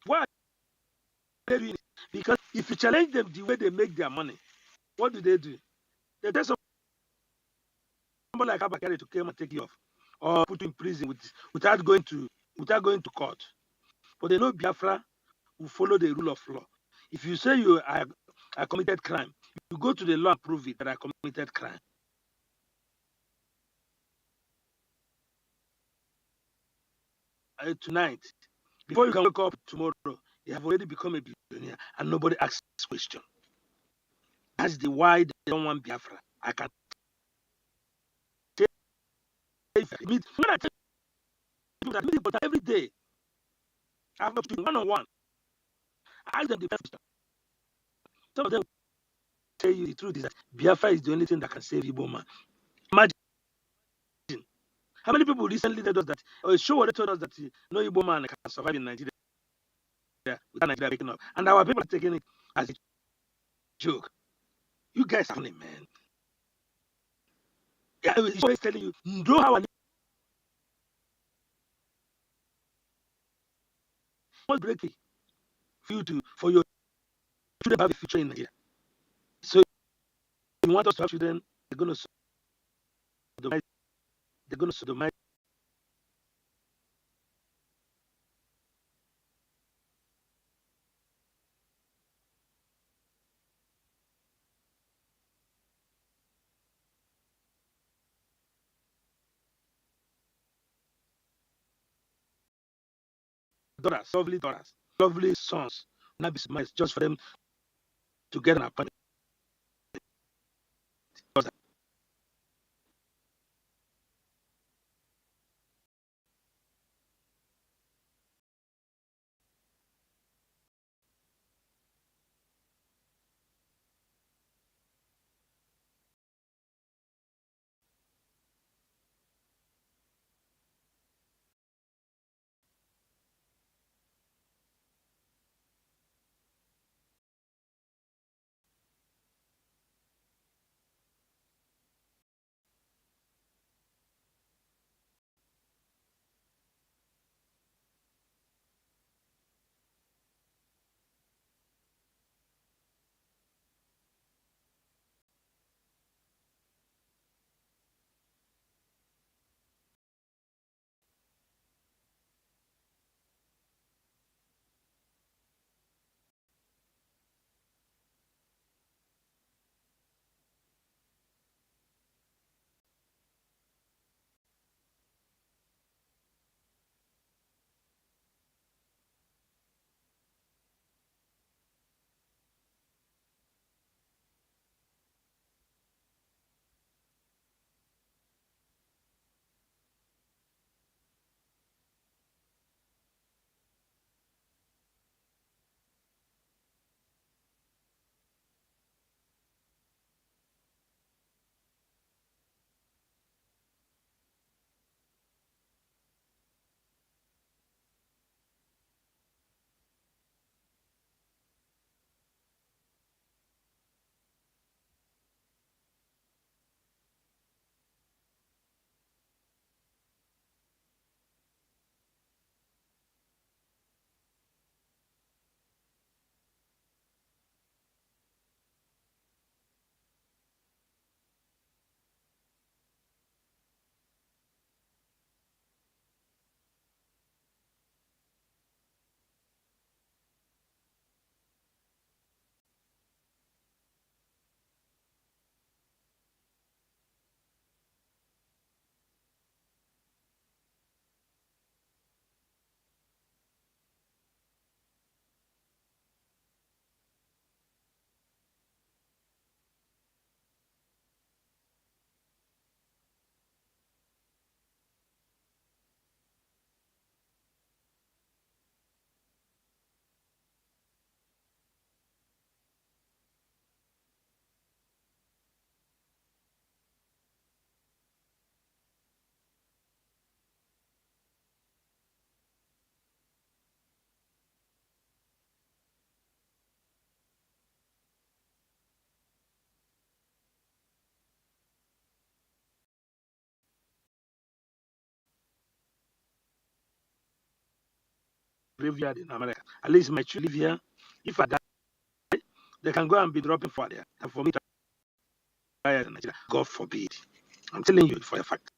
Why are they doing it? Because if you challenge them the way they make their money, what do? They tell somebody like Abakari to come and take you off or put you in prison without going to court. But they know Biafra will follow the rule of law. If you say I committed crime, you go to the law and prove it that I committed crime. Tonight, before you can wake up tomorrow, you have already become a billionaire and nobody asks question. That's the why they don't want Biafra. I can tell you. When I tell people that meet but every day, I have to one-on-one. I ask them the question. Some of them tell you the truth is that Biafra is the only thing that can save Igbo man. Imagine how many people recently told us that, or a show already told us that no Igbo man can survive in Nigeria without Nigeria waking up. And our people are taking it as a joke. You guys are funny, man. Yeah, he's always telling you, know how I want break it for your children to have a future in Nigeria. So if you want us to have children, they're gonna sodomize, they're gonna sodomize daughters, lovely sons, not be sodomized just for them to get an appointment. graveyard in America. At least my children live here. If I die, they can go and be dropping for there. And for me to die in Nigeria, God forbid. I'm telling you for a fact.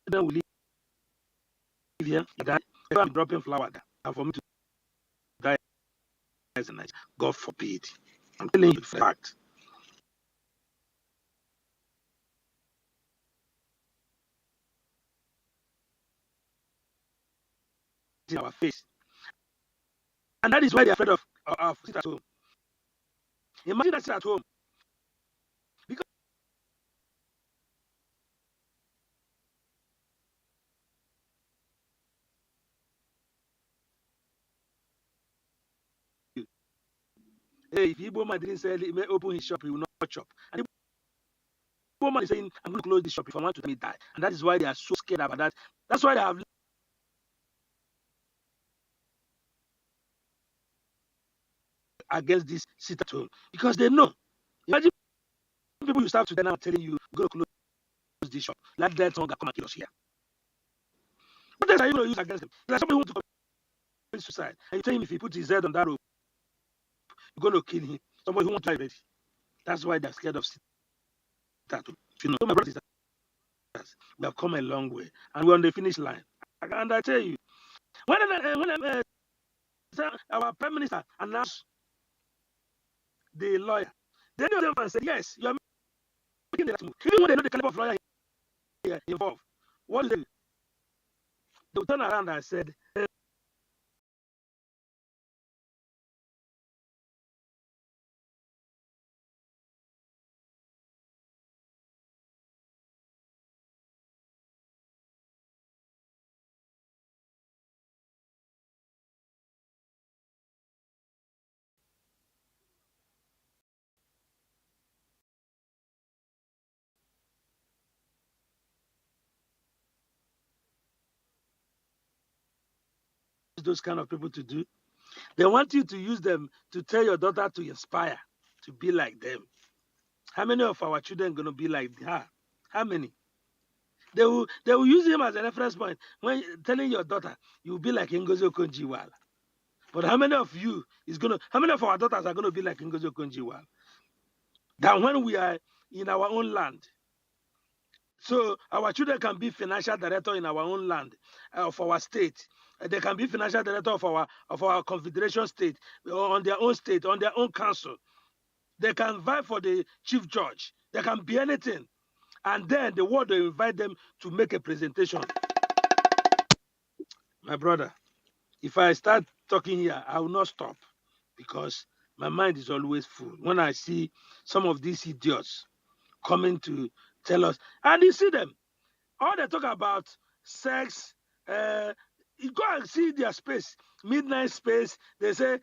Then we live here, I die, they go and be dropping flower there. And for me to die in Nigeria, God forbid. I'm telling you for a fact. In our face. And that is why they're afraid of sit at home. Imagine that sit at home. Because hey, if Igbo man didn't sell, he may open his shop, he will not chop. And Igbo man is saying, I'm going to close this shop if I want to let me die. And that is why they are so scared about that. That's why they have against this sit at home. Because they know. Imagine people you start to now telling you, go to close this shop. Let that someone come and kill us here. What else are you going to use against him? Like somebody who wants to commit suicide. And you tell him if he puts his head on that rope, you're going to kill him. Somebody who wants to die already. That's why they're scared of sit at home. You know, my brothers and sisters, we have come a long way. And we're on the finish line. And I tell you, when our prime minister announced the lawyer, they knew them and said, yes, you are making the right move. Even when they know the caliber of lawyer involved, what do? They turn around and said, those kind of people to do. They want you to use them to tell your daughter to inspire, to be like them. How many of our children are going to be like her? How many? They will use him as a reference point when telling your daughter you'll be like Ngozi Okonjo-Iweala. But how many of you how many of our daughters are gonna be like Ngozi Okonjo-Iweala? That when we are in our own land, so our children can be financial director in our own land of our state. They can be financial director of our confederation state, or on their own state, on their own council. They can vie for the chief judge. They can be anything. And then the world will invite them to make a presentation. My brother, if I start talking here, I will not stop because my mind is always full. When I see some of these idiots coming to tell us, and you see them, all they talk about sex, you go and see their space, midnight space, they say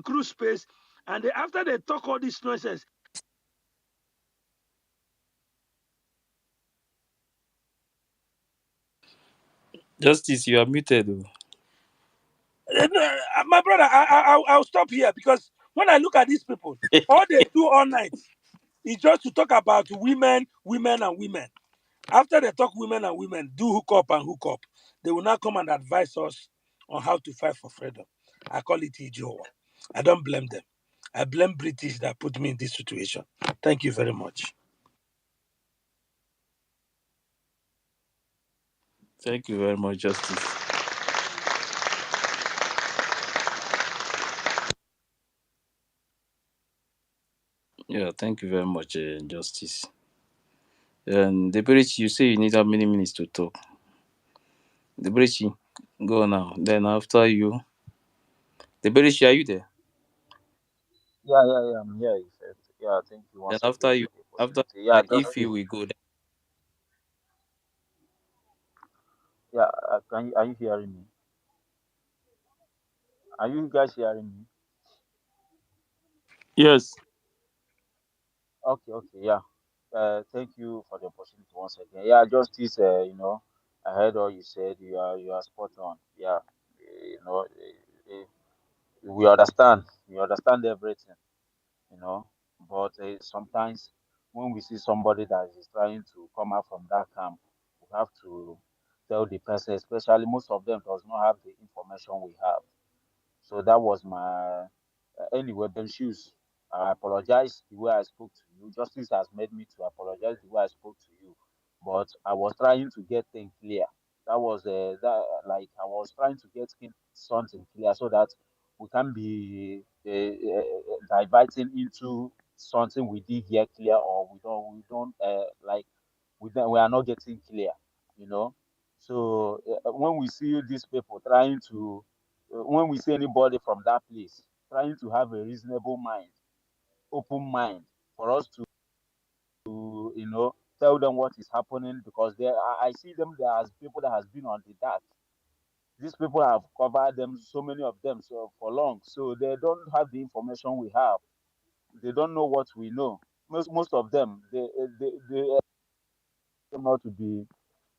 cruise space, and after they talk all this nonsense, Justice, you are muted. my brother, I'll stop here because when I look at these people, all they do all night is just to talk about women, women, and women. After they talk women and women, do hook up and hook up, they will now come and advise us on how to fight for freedom. I call it Ijowa. I don't blame them. I blame British that put me in this situation. Thank you very much. Thank you very much, Justice. Yeah, thank you very much, Justice. And the bridge, you say you need how many minutes to talk? The bridge, go now. Then after you, the bridge, are you there? Yeah, I'm here. Yeah, thank you Then once after again you, for the after opportunity. Yeah, then just if you this. will go, then Yeah, are you hearing me? Are you guys hearing me? yes. Okay, yeah. Thank you for the opportunity once again. Yeah, just this. I heard all you said. You are spot on. Yeah, we understand. We understand everything. You know, but sometimes when we see somebody that is trying to come out from that camp, we have to tell the person, especially most of them does not have the information we have. So that was my anyway, Ben Shoes. I apologize the way I spoke to you. Justice has made me to apologize the way I spoke to you. But I was trying to get things clear. That was that like I was trying to get something clear so that we can be diverting into something we did hear clear or we don't like we are not getting clear, you know. So when we see these people trying to when we see anybody from that place trying to have a reasonable mind, open mind for us to tell them what is happening because I see them there as people that has been on the dark. These people have covered them, so many of them, so for long, so they don't have the information we have. They don't know what we know. Most of them, they them not to be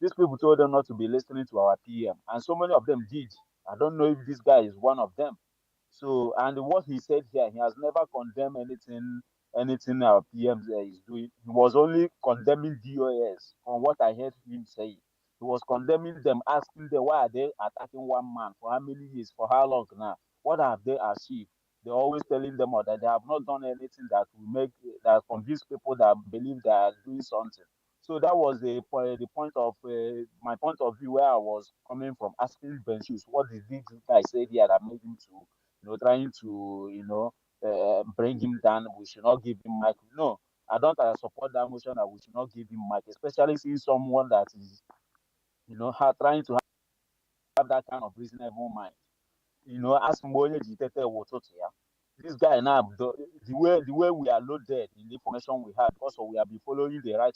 these people told them not to be listening to our PM, and so many of them did. I don't know if this guy is one of them. So, and what he said here, he has never condemned anything our PM is doing. He was only condemning DOS from what I heard him say. He was condemning them, asking them why are they attacking one man for how many years, for how long now? What have they achieved? They're always telling them that they have not done anything that will make that convince people that believe they are doing something. So that was the point of my point of view where I was coming from, asking Benchus, what did this guy say here that made him to trying to bring him down? We should not give him mic. No, I don't support that motion that we should not give him mic, especially seeing someone that is trying to have that kind of reasonable mind. Ask Mbonye Jitete Wototia. This guy now, the way we are loaded in the information we had, also we have been following the right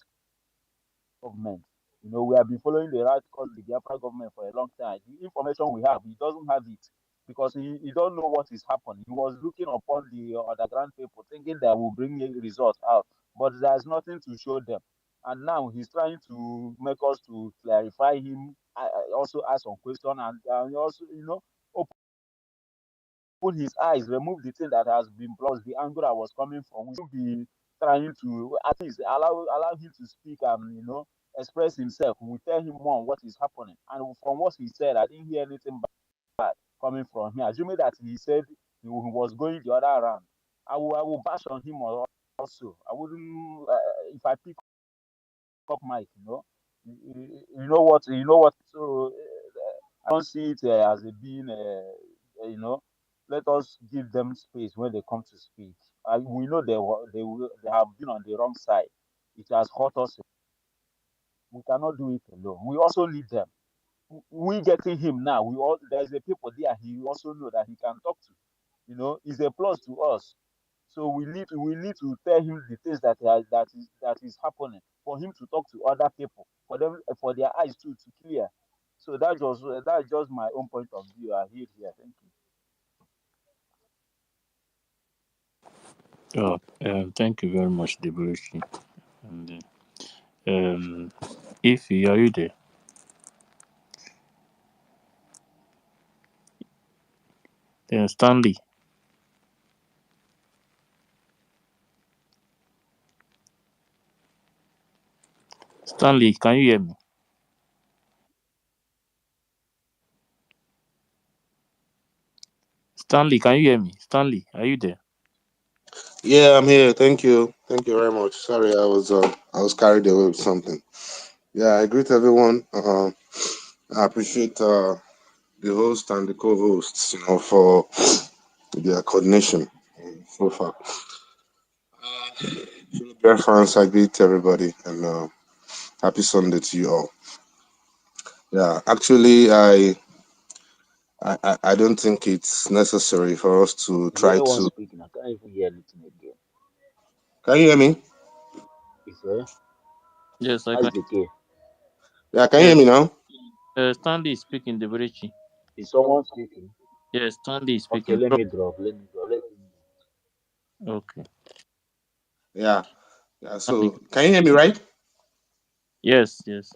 government. We have been following the right cause the Biafra government for a long time. The information we have, he doesn't have it because he don't know what is happening. He was looking upon the underground people, thinking that will bring a result out, but there's nothing to show them. And now he's trying to make us to clarify him. I also ask some question and also open his eyes, remove the thing that has been blocked, the angle that was coming from. We should be trying to at least allow him to speak and express himself. We tell him more on what is happening. And from what he said, I didn't hear anything bad coming from him. Assuming that he said he was going the other round, I will bash on him also. I wouldn't if I pick up mic, you know what. So I don't see it as a being, you know. Let us give them space when they come to speak. We know they have been on the wrong side. It has hurt us. We cannot do it alone. We also need them. We getting him now. There's a people there. He also know that he can talk to. Is a plus to us. So we need to tell him the things that is happening for him to talk to other people for them for their eyes too to clear. So that's just my own point of view. I hear here. Thank you. Oh, thank you very much, Deburushi. And if you are you there, then Stanley, can you hear me? Stanley, can you hear me? Stanley, are you there? Yeah, I'm here. Thank you. Thank you very much. Sorry, I was carried away with something. Yeah, I greet everyone. I appreciate the host and the co-hosts, for their coordination so far. Fellow Biafrans, I greet everybody and happy Sunday to you all. Yeah, actually, I don't think it's necessary for us to Is there try anyone to. speaking? I can't even hear anything again. Can you hear me? Is Yes, I how can. is the case? Yeah, can you hear Yes, me now? Stanley is speaking, Deburushi. Is someone speaking? Yes, Stanley is Okay, speaking. let me drop. Let me drop. Let me Okay. Yeah, yeah. Stanley. So, can you hear me right? Yes, yes.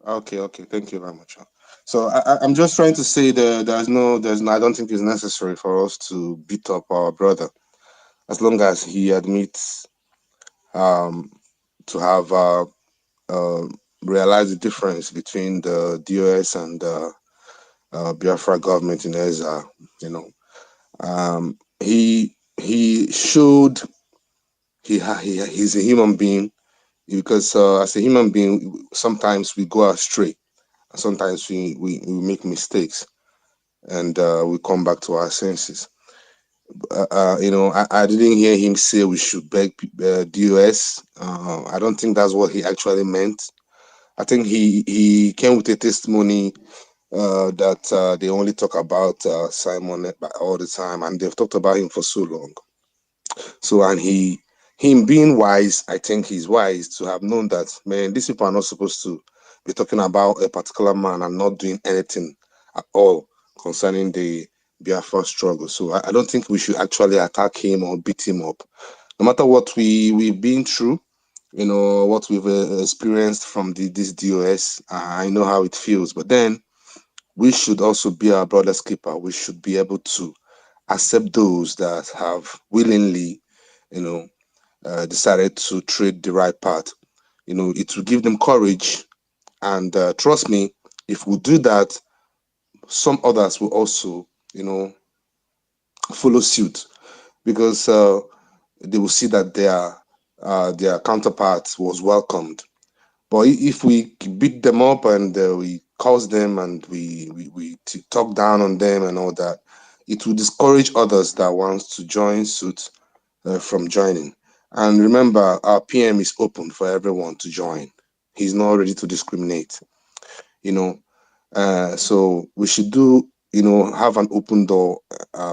Okay, okay. Thank you very much. So I'm just trying to say that I don't think it's necessary for us to beat up our brother as long as he admits um to have realize the difference between the DOS and the Biafra government in exile. You know, he showed he's a human being, because as a human being, sometimes we go astray, sometimes we make mistakes, and we come back to our senses. You know, I didn't hear him say we should beg DOS. I don't think that's what he actually meant. I think he came with a testimony that they only talk about Simon all the time, and they've talked about him for so long. So, and him being wise, I think he's wise to have known that, man, these people are not supposed to be talking about a particular man and not doing anything at all concerning the Biafra struggle. So I don't think we should actually attack him or beat him up. No matter what we've been through, you know, what we've experienced from this DOS, I know how it feels. But then we should also be our brother's keeper. We should be able to accept those that have willingly, you know, decided to tread the right path. You know, it will give them courage. And trust me, if we do that, some others will also, you know, follow suit, because they will see that their counterpart was welcomed. But if we beat them up and we curse them and we talk down on them and all that, it will discourage others that wants to join suit from joining. And remember, our PM is open for everyone to join. He's not ready to discriminate, you know. So we should you know, have an open door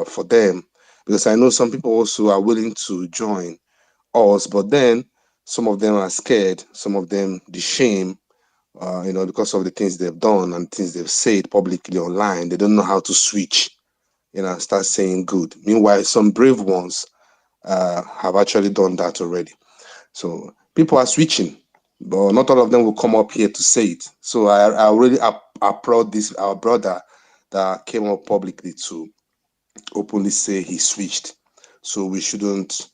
for them, because I know some people also are willing to join us, but then some of them are scared, some of them the shame, you know, because of the things they've done and things they've said publicly online. They don't know how to switch, you know, start saying good. Meanwhile, some brave ones have actually done that already. So people are switching, but not all of them will come up here to say it. So I really applaud this our brother that came up publicly to openly say he switched. So we shouldn't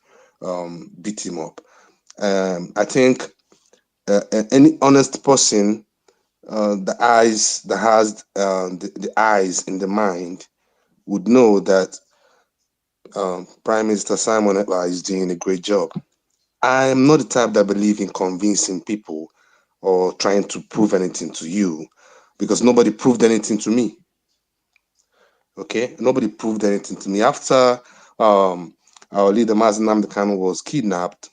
beat him up. I think any honest person, the eyes that has the eyes in the mind, would know that Prime Minister Simon Ekpa is doing a great job. I am not the type that believe in convincing people or trying to prove anything to you, because nobody proved anything to me. Okay, nobody proved anything to me. After our leader Mazi Nnamdi Kanu was kidnapped,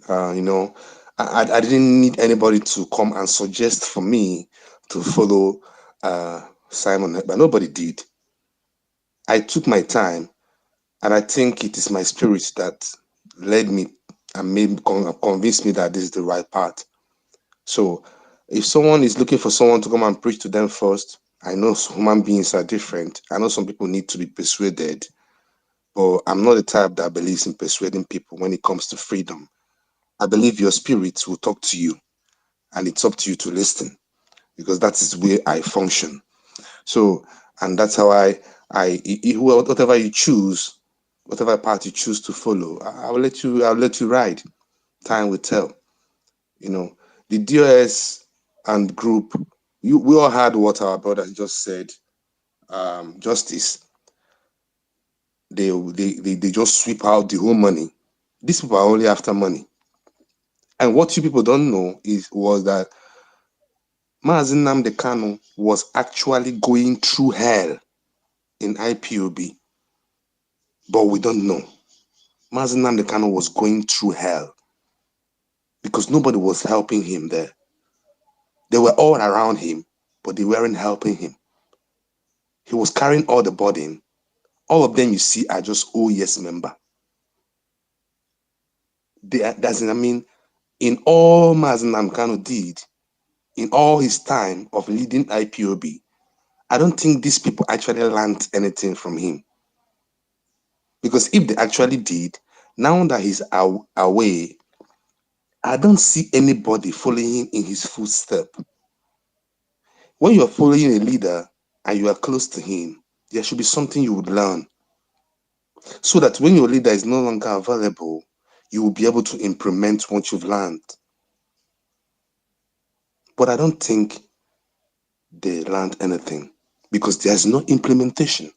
you know, I didn't need anybody to come and suggest for me to follow Simon Ekpa. Nobody did. I took my time, and I think it is my spirit that led me and convinced me that this is the right path. So if someone is looking for someone to come and preach to them first, I know human beings are different. I know some people need to be persuaded, but I'm not the type that believes in persuading people when it comes to freedom. I believe your spirit will talk to you, and it's up to you to listen, because that is where I function. So, and that's how whatever you choose, whatever path you choose to follow, I'll let you ride. Time will tell. You know, the DOS and group, we all heard what our brother just said. Justice, they just sweep out the whole money. These people are only after money. And what you people don't know was that Mazi Nnamdi Kanu was actually going through hell in IPOB, but we don't know. Mazi Nnamdi Kanu was going through hell because nobody was helping him there. They were all around him, but they weren't helping him. He was carrying all the burden. All of them you see are just OES member. I mean, in all Mazi Nnamdi Kanu did, in all his time of leading IPOB, I don't think these people actually learned anything from him. Because if they actually did, now that he's away, I don't see anybody following in his footsteps. When you're following a leader and you are close to him, there should be something you would learn, so that when your leader is no longer available, you will be able to implement what you've learned. But I don't think they learned anything because there's no implementation.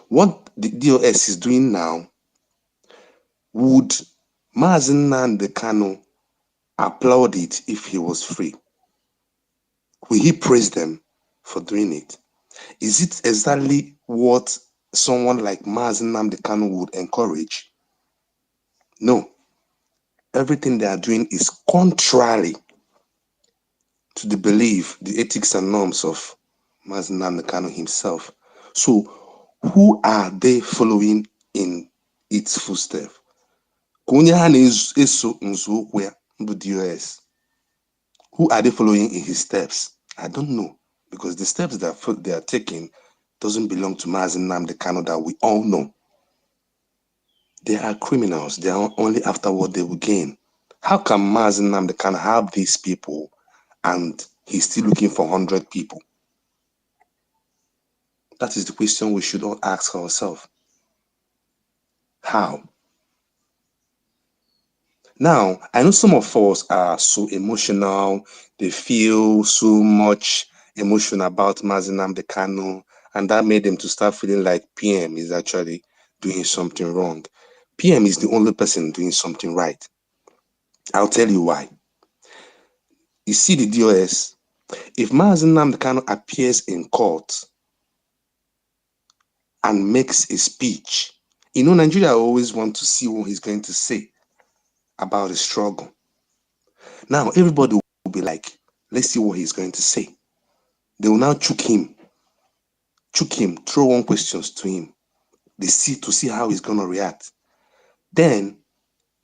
What the DOS is doing now, would Mazen Nnamdi Kanu applaud it if he was free? Will he praise them for doing it? Is it exactly what someone like Mazen Nnamdi Kanu would encourage? No. Everything they are doing is contrary to the belief, the ethics and norms of Mazen Nnamdi Kanu himself. So who are they following in its footsteps? Who are they following in his steps? I don't know, because the steps that they are taking doesn't belong to Mazen Nnamdi Kanu that we all know. They are criminals. They are only after what they will gain. How can Mazen Nnamdi Kanu have these people and he's still looking for 100 people? That is the question we should all ask ourselves. How? Now, I know some of us are so emotional. They feel so much emotion about Mazen Nnamdi Kanu, and that made them to start feeling like PM is actually doing something wrong. PM is the only person doing something right. I'll tell you why. You see the DOS, if Mazen Nnamdi Kanu appears in court and makes a speech, you know, Nigeria always want to see what he's going to say about the struggle. Now, everybody will be like, let's see what he's going to say. They will now choke him, throw one questions to him. They see to see how he's going to react. Then,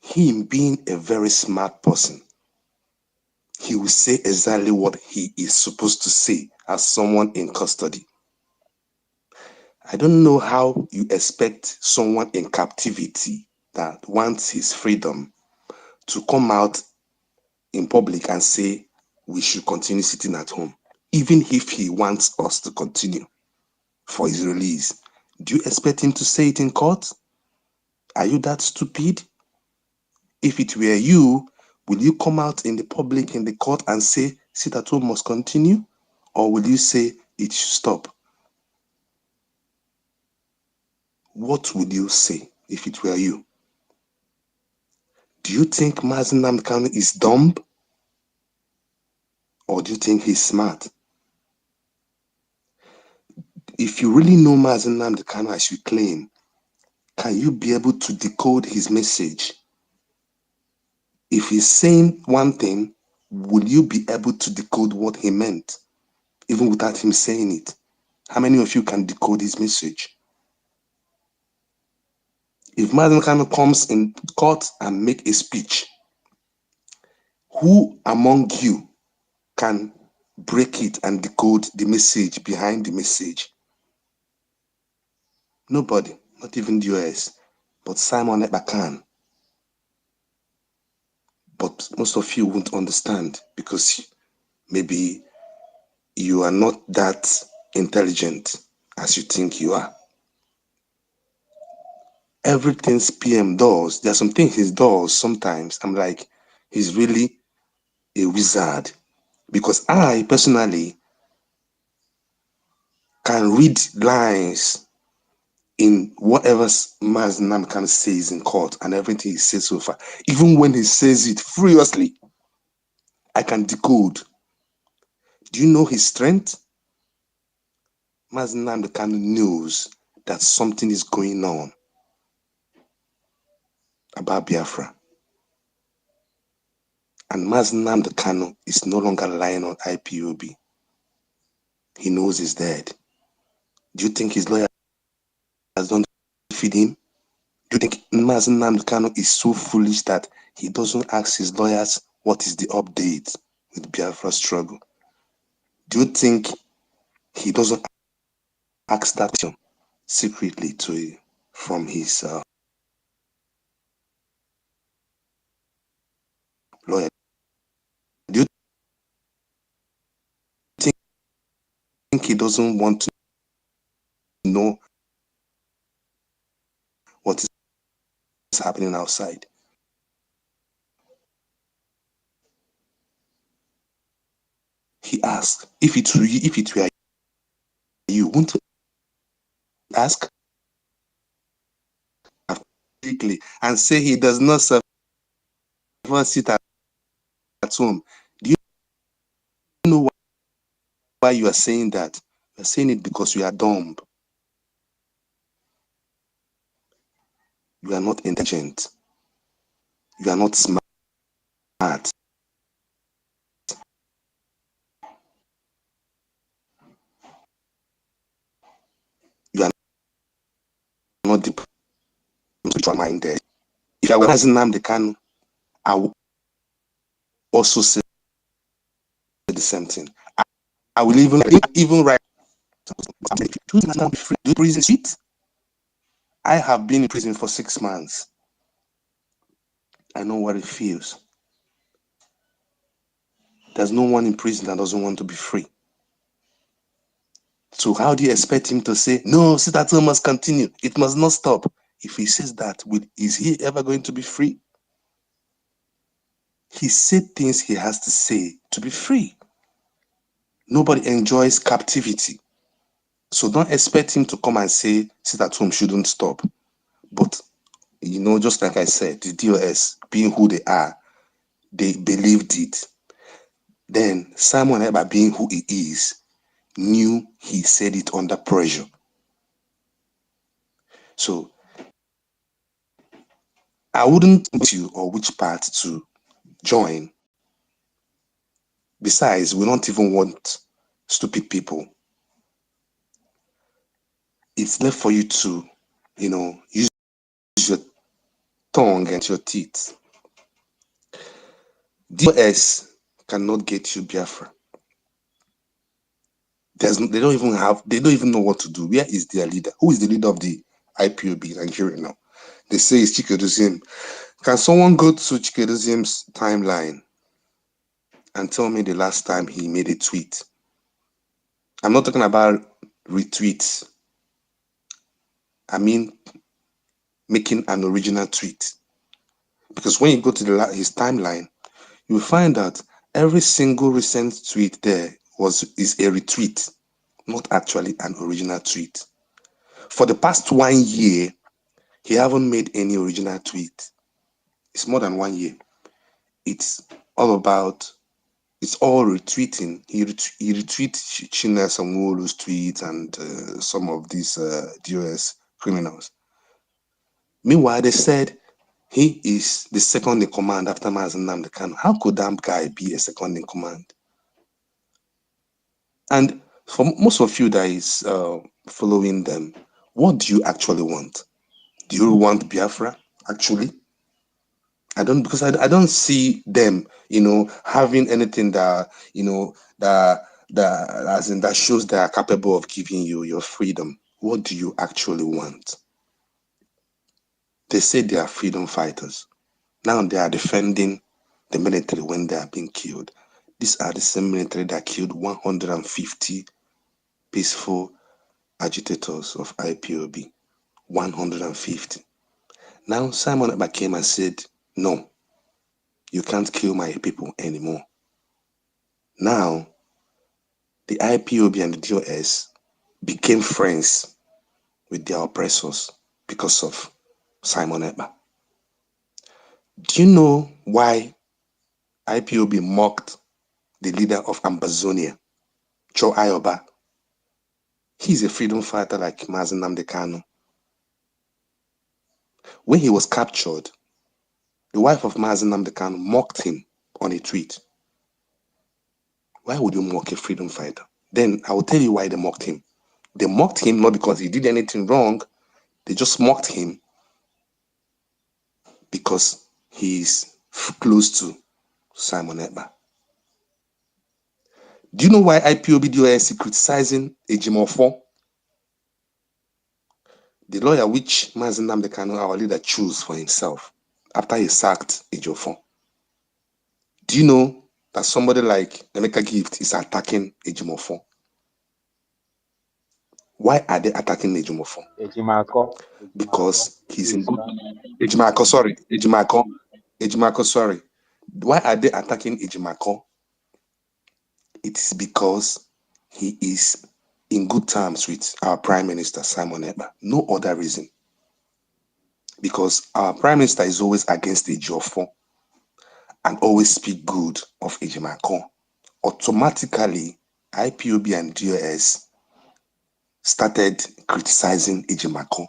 him being a very smart person, he will say exactly what he is supposed to say as someone in custody. I don't know how you expect someone in captivity that wants his freedom to come out in public and say we should continue sitting at home, even if he wants us to continue for his release. Do you expect him to say it in court? Are you that stupid? If it were you, will you come out in the public, in the court, and say sit at home must continue? Or will you say it should stop? What would you say if it were you? Do you think Mazen Nnamdi Kanu is dumb? Or do you think he's smart? If you really know Mazen Nnamdi Kanu as you claim, can you be able to decode his message? If he's saying one thing, will you be able to decode what he meant, even without him saying it? How many of you can decode his message? If Mazen Kanu comes in court and make a speech, who among you can break it and decode the message behind the message? Nobody, not even the US, but Simon Ekpa can. But most of you won't understand because maybe you are not that intelligent as you think you are. Everything PM does, there are some things he does sometimes. I'm like, he's really a wizard. Because I personally can read lines in whatever Mazen Nnamdi Kanu says in court and everything he says so far. Even when he says it furiously, I can decode. Do you know his strength? Mazen Nnamdi Kanu knows that something is going on about Biafra. And Mazen Nnamdi Kanu is no longer lying on IPOB. He knows he's dead. Do you think his lawyers don't feed him? Do you think Mazen Nnamdi Kanu is so foolish that he doesn't ask his lawyers what is the update with Biafra struggle? Do you think he doesn't ask that question secretly from his lawyer? Do you think he doesn't want to know what is happening outside? ask? If it were you, wouldn't you ask and say he does not sit at home? Do you know why you are saying that? You are saying it because you are dumb. You are not intelligent. You are not smart. You are not the spiritual minded. If I were asking Nnamdi Kanu, I would also say the same thing. I will even write. Do prison sweet? I have been in prison for 6 months. I know what it feels. There's no one in prison that doesn't want to be free. So how do you expect him to say, no, sit at home must continue. It must not stop. If he says that, is he ever going to be free? He said things he has to say to be free. Nobody enjoys captivity. So don't expect him to come and say, sit at home shouldn't stop. But, just like I said, the DOS, being who they are, they believed it. Then Simon Ekpa, being who he is, knew he said it under pressure. So I wouldn't tell you or which part to join. Besides, we don't even want stupid people. It's left for you to, use your tongue and your teeth. DOS cannot get you Biafra. They don't even know what to do. Where is their leader? Who is the leader of the IPOB Nigeria now? They say it's Chikedoziem. Can someone go to Chikedoziem's timeline and tell me the last time he made a tweet? I'm not talking about retweets. I mean making an original tweet. Because when you go to his timeline, you'll find that every single recent tweet there is a retweet, not actually an original tweet. For the past 1 year, he haven't made any original tweet. It's more than 1 year. It's all retweeting. He retweets China Sanwo-Olu's tweets and some of these DOS criminals. Meanwhile, they said he is the second in command after Mazen Nnamdi Kanu. How could that guy be a second in command? And for most of you that is following them, what do you actually want? Do you want Biafra, actually? I don't see them, having anything that, that shows they are capable of giving you your freedom. What do you actually want? They say they are freedom fighters. Now they are defending the military when they are being killed. These are the same military that killed 150 peaceful agitators of IPOB. 150. Now Simon Ekpa came and said, no, you can't kill my people anymore. Now, the IPOB and the DOS became friends with their oppressors because of Simon Ekpa. Do you know why IPOB mocked the leader of Ambazonia, Cho Ayoba? He's a freedom fighter like Mazen Nnamdi Kanu. When he was captured, the wife of Mazen Nnamdi Kanu mocked him on a tweet. Why would you mock a freedom fighter? Then I will tell you why they mocked him. They mocked him not because he did anything wrong. They just mocked him because he's close to Simon Ekpa. Do you know why IPOB DOS is criticizing Ejimofo? The lawyer which Mazen Nnamdi Kanu, our leader, chose for himself after he sacked Ejiofor. Do you know that somebody like Emeka Gift is attacking Ejimofo? Why are they attacking Ejimofo? Because he's in good... Ejimako, sorry. Why are they attacking Ejimako? it is because he is in good terms with our Prime Minister, Simon Ekpa. No other reason. Because our Prime Minister is always against Ejiofor and always speak good of Ejimako. Automatically, IPOB and DOS started criticizing Ejimako.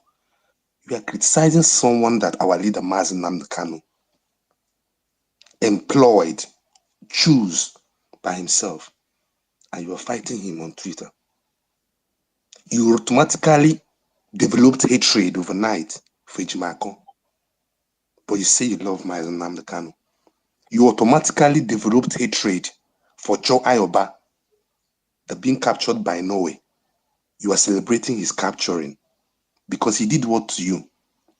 You are criticizing someone that our leader, Mazi Nnamdi Kanu, employed, choose by himself, and you are fighting him on Twitter. You automatically developed hatred overnight for Ejimako. But you say you love Mazi Nnamdi Kanu. You automatically developed hatred for Joe Ayoba, the being captured by Norway. You are celebrating his capturing because he did what to you?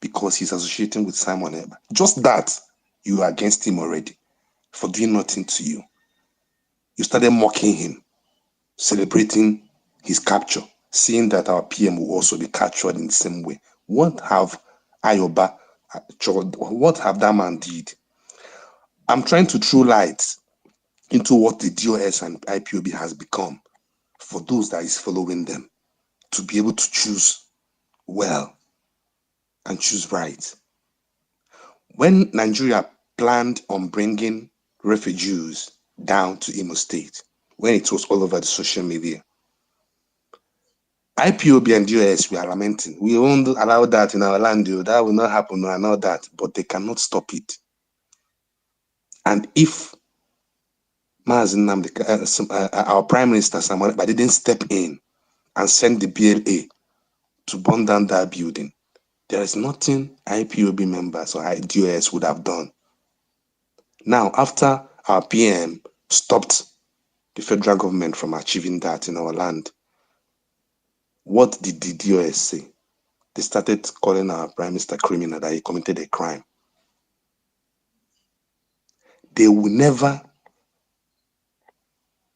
Because he's associating with Simon Ekpa. Just that, you are against him already for doing nothing to you. You started mocking him, celebrating his capture, seeing that our PM will also be captured in the same way. What have Ayoba, what have that man did? I'm trying to throw light into what the DOS and IPOB has become for those that is following them, to be able to choose well and choose right. When Nigeria planned on bringing refugees down to Imo State, when it was all over the social media, IPOB and DOS were lamenting, we won't allow that in our land, that will not happen, and all that, but they cannot stop it. And if Mazi Nnamdi, our Prime Minister Samuel Ekpa didn't step in and send the BLA to burn down that building, there is nothing IPOB members or DOS would have done. Now, after our PM stopped the federal government from achieving that in our land, what did the DOS say? They started calling our Prime Minister criminal, that he committed a crime. They will never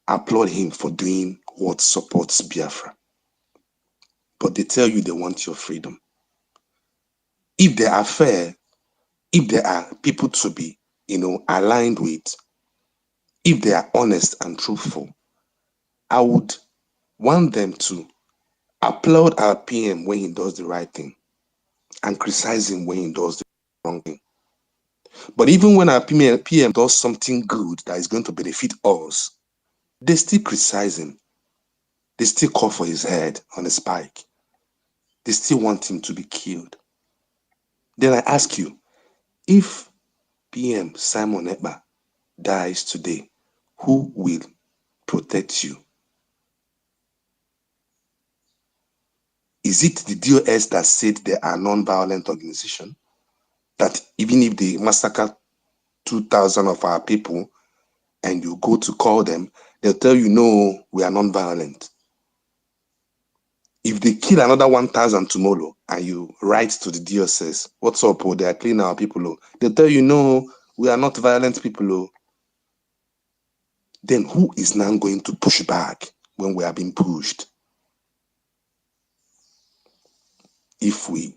applaud him for doing what supports Biafra. But they tell you they want your freedom. If they are fair, if there are people to be, aligned with, if they are honest and truthful, I would want them to applaud our PM when he does the right thing and criticize him when he does the wrong thing. But even when our PM does something good that is going to benefit us, they still criticize him. They still call for his head on a spike. They still want him to be killed. Then I ask you, if PM Simon Ekpa dies today, who will protect you? Is it the DOS that said they are non-violent organization? That even if they massacre 2,000 of our people and you go to call them, they'll tell you, no, we are non-violent. If they kill another 1,000 tomorrow and you write to the DOS, what's up, they are killing our people, they'll tell you, no, we are not violent people. Then who is now going to push back when we are being pushed? If we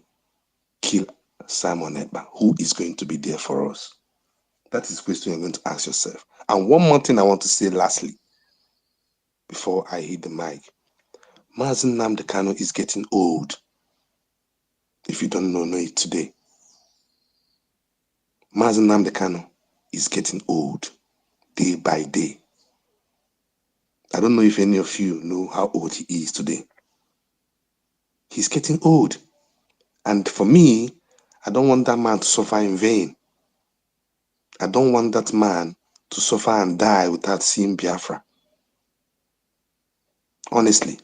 kill Simon Ekpa, who is going to be there for us? That is the question you're going to ask yourself. And one more thing I want to say lastly, before I hit the mic. Mazi Nnamdi Kanu is getting old. If you don't know it today. Mazi Nnamdi Kanu is getting old day by day. I don't know if any of you know how old he is today. He's getting old. And for me, I don't want that man to suffer in vain. I don't want that man to suffer and die without seeing Biafra. Honestly,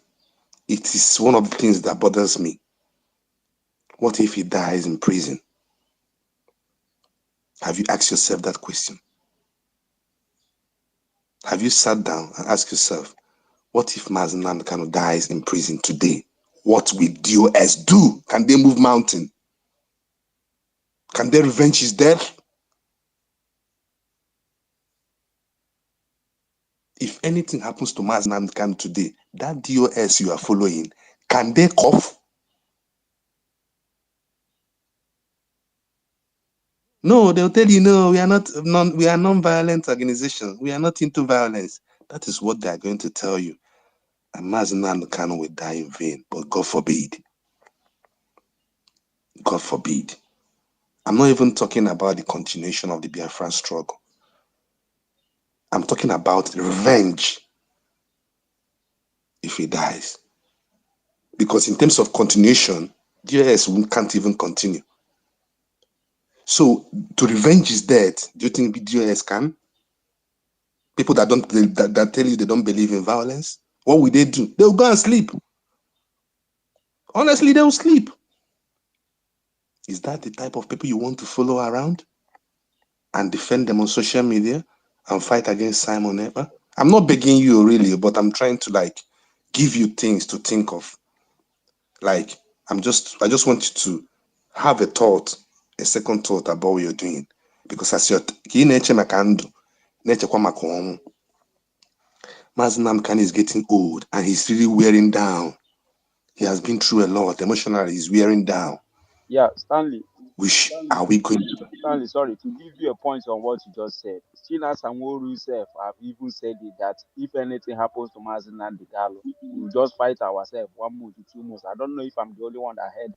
it is one of the things that bothers me. What if he dies in prison? Have you asked yourself that question? Have you sat down and asked yourself, what if Mazi Nnamdi Kanu dies in prison today? What will DOS do? Can they move mountain? Can they revenge his death? If anything happens to Mazi Nnamdi Kanu today, that DOS you are following, can they cough? No, they'll tell you, no, we are not we are non-violent organization. We are not into violence. That is what they are going to tell you. And Mazi Nnamdi Kanu will die in vain. But God forbid. God forbid. I'm not even talking about the continuation of the Biafran struggle. I'm talking about revenge if he dies. Because in terms of continuation, DOS can't even continue. So to revenge his death, do you think DOS can? People that that tell you they don't believe in violence, what will they do? They'll go and sleep. Honestly, they'll sleep. Is that the type of people you want to follow around and defend them on social media and fight against Simon Eber? I'm not begging you really, but I'm trying to give you things to think of. I just want you to have a second thought about what you're doing. Because as you're Mazi Nnamdi Kanu is getting old and he's really wearing down. He has been through a lot. Emotionally, he's wearing down. Yeah, Stanley. Which are we going to? Stanley, sorry, to give you a point on what you just said. China Sanwo-Olu self have even said it that if anything happens to Mazi Nnamdi Kanu, we'll just fight ourselves 1 month to 2 months. I don't know if I'm the only one that heard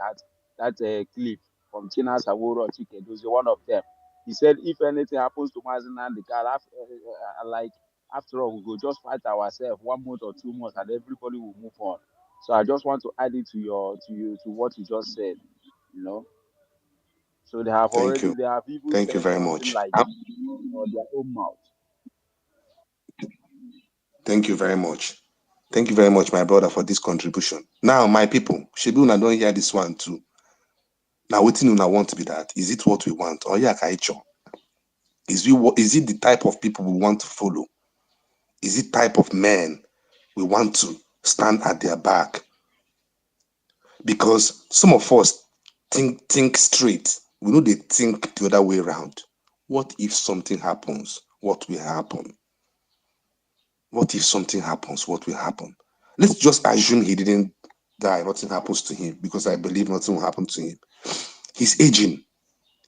that clip from China Sanwo-Olu or Chike. Those one of them. He said if anything happens to Mazi Nnamdi Kanu, after all, we will just fight ourselves 1 month or 2 months, and everybody will move on. So I just want to add it to what you just said. You know. So Thank you. they have even Thank you said very something much. like that or their own mouth. Thank you very much. Thank you very much, my brother, for this contribution. Now, my people, Shebuna don't hear this one too. Now, what you want to be that? Is it what we want? Or yeah, Kaicho? Is it the type of people we want to follow? Is it type of men we want to stand at their back? Because some of us think straight. We know they think the other way around. What if something happens? What will happen? What if something happens? What will happen? Let's just assume he didn't die. Nothing happens to him because I believe nothing will happen to him. He's aging.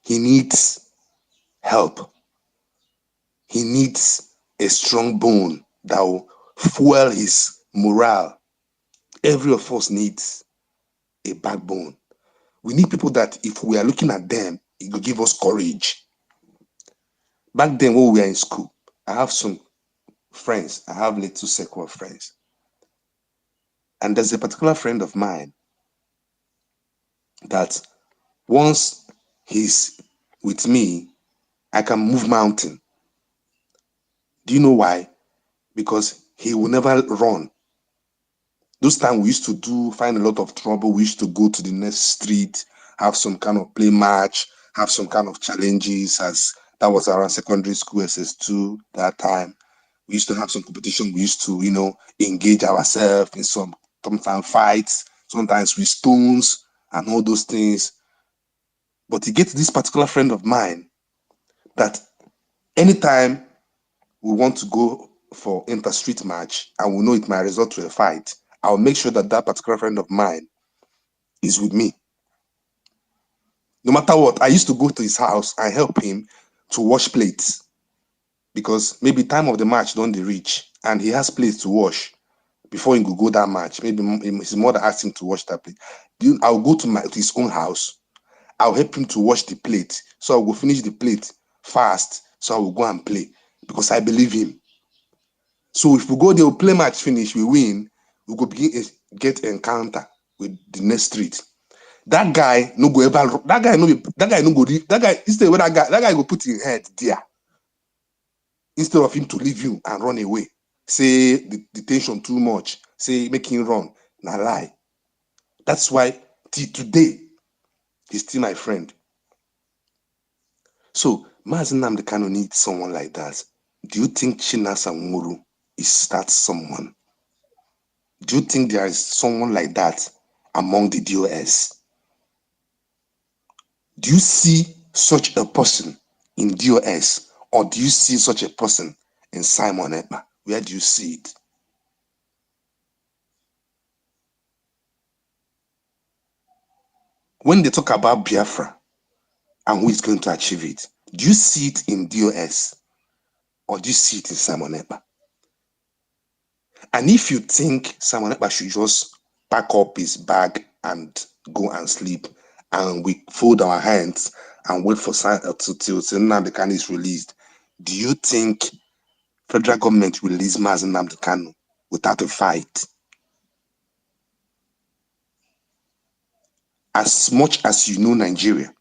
He needs help. He needs a strong bone that will fuel his morale. Every of us needs a backbone. We need people that if we are looking at them, it will give us courage. Back then when we were in school, I have some friends. I have little circle of friends. And there's a particular friend of mine that once he's with me, I can move mountain. Do you know why? Because he will never run. Those times we used to find a lot of trouble. We used to go to the next street, have some kind of play match, have some kind of challenges. As that was around secondary school, SS2 that time. We used to have some competition. We used to, engage ourselves in sometimes fights, sometimes with stones and all those things. But he gets this particular friend of mine that anytime we want to go for inter-street match and we know it might result to a fight, I'll make sure that that particular friend of mine is with me. No matter what, I used to go to his house and help him to wash plates because maybe time of the match don't reach and he has plates to wash before he could go that match. Maybe his mother asked him to wash that plate. I'll go to his own house. I'll help him to wash the plate. So I'll go finish the plate fast. So I will go and play because I believe him. So if we go there, we play match finish, we win, we go begin get encounter with the next street. That guy no go ever. That guy no go. That guy instead of that guy go put his head there instead of him to leave you and run away. Say the tension too much. Say make him run. Nah lie. That's why till today he's still my friend. So Mazi Nnamdi Kanu needs someone like that. Do you think Chinasa Nwuru is that someone? Do you think there is someone like that among the DOS? Do you see such a person in DOS, or do you see such a person in Simon Ekpa? Where do you see it? When they talk about Biafra and who is going to achieve it, do you see it in DOS, or do you see it in Simon Ekpa? And if you think Simon Ekpa should just pack up his bag and go and sleep, and we fold our hands and wait for till Nnamdi Kanu is released, do you think federal government will release Mazi Nnamdi Kanu without a fight? As much as you know Nigeria,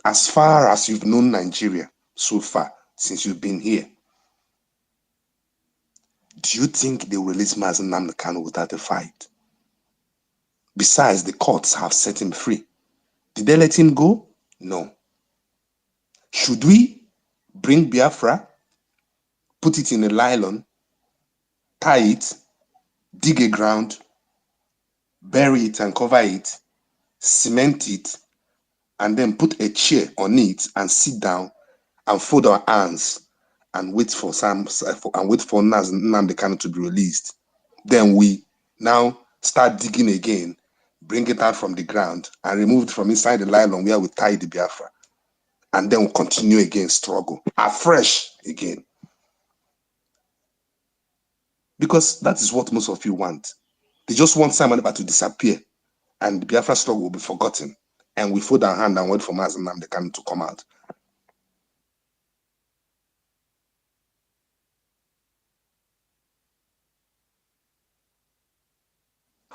as far as you've known Nigeria so far since you've been here, do you think they will release Mazi Nnamdi Kanu without a fight? Besides, the courts have set him free. Did they let him go? No. Should we bring Biafra, put it in a nylon, tie it, dig a ground, bury it and cover it, cement it, and then put a chair on it and sit down and fold our hands and wait for Nnamdi Kanu to be released? Then we now start digging again, bring it out from the ground and remove it from inside the nylon where we tie the Biafra. And then we'll continue again, struggle afresh again. Because that is what most of you want. They just want Simon Ekpa to disappear and the Biafra struggle will be forgotten. And we fold our hand and wait for Mazi Nnamdi Kanu to come out.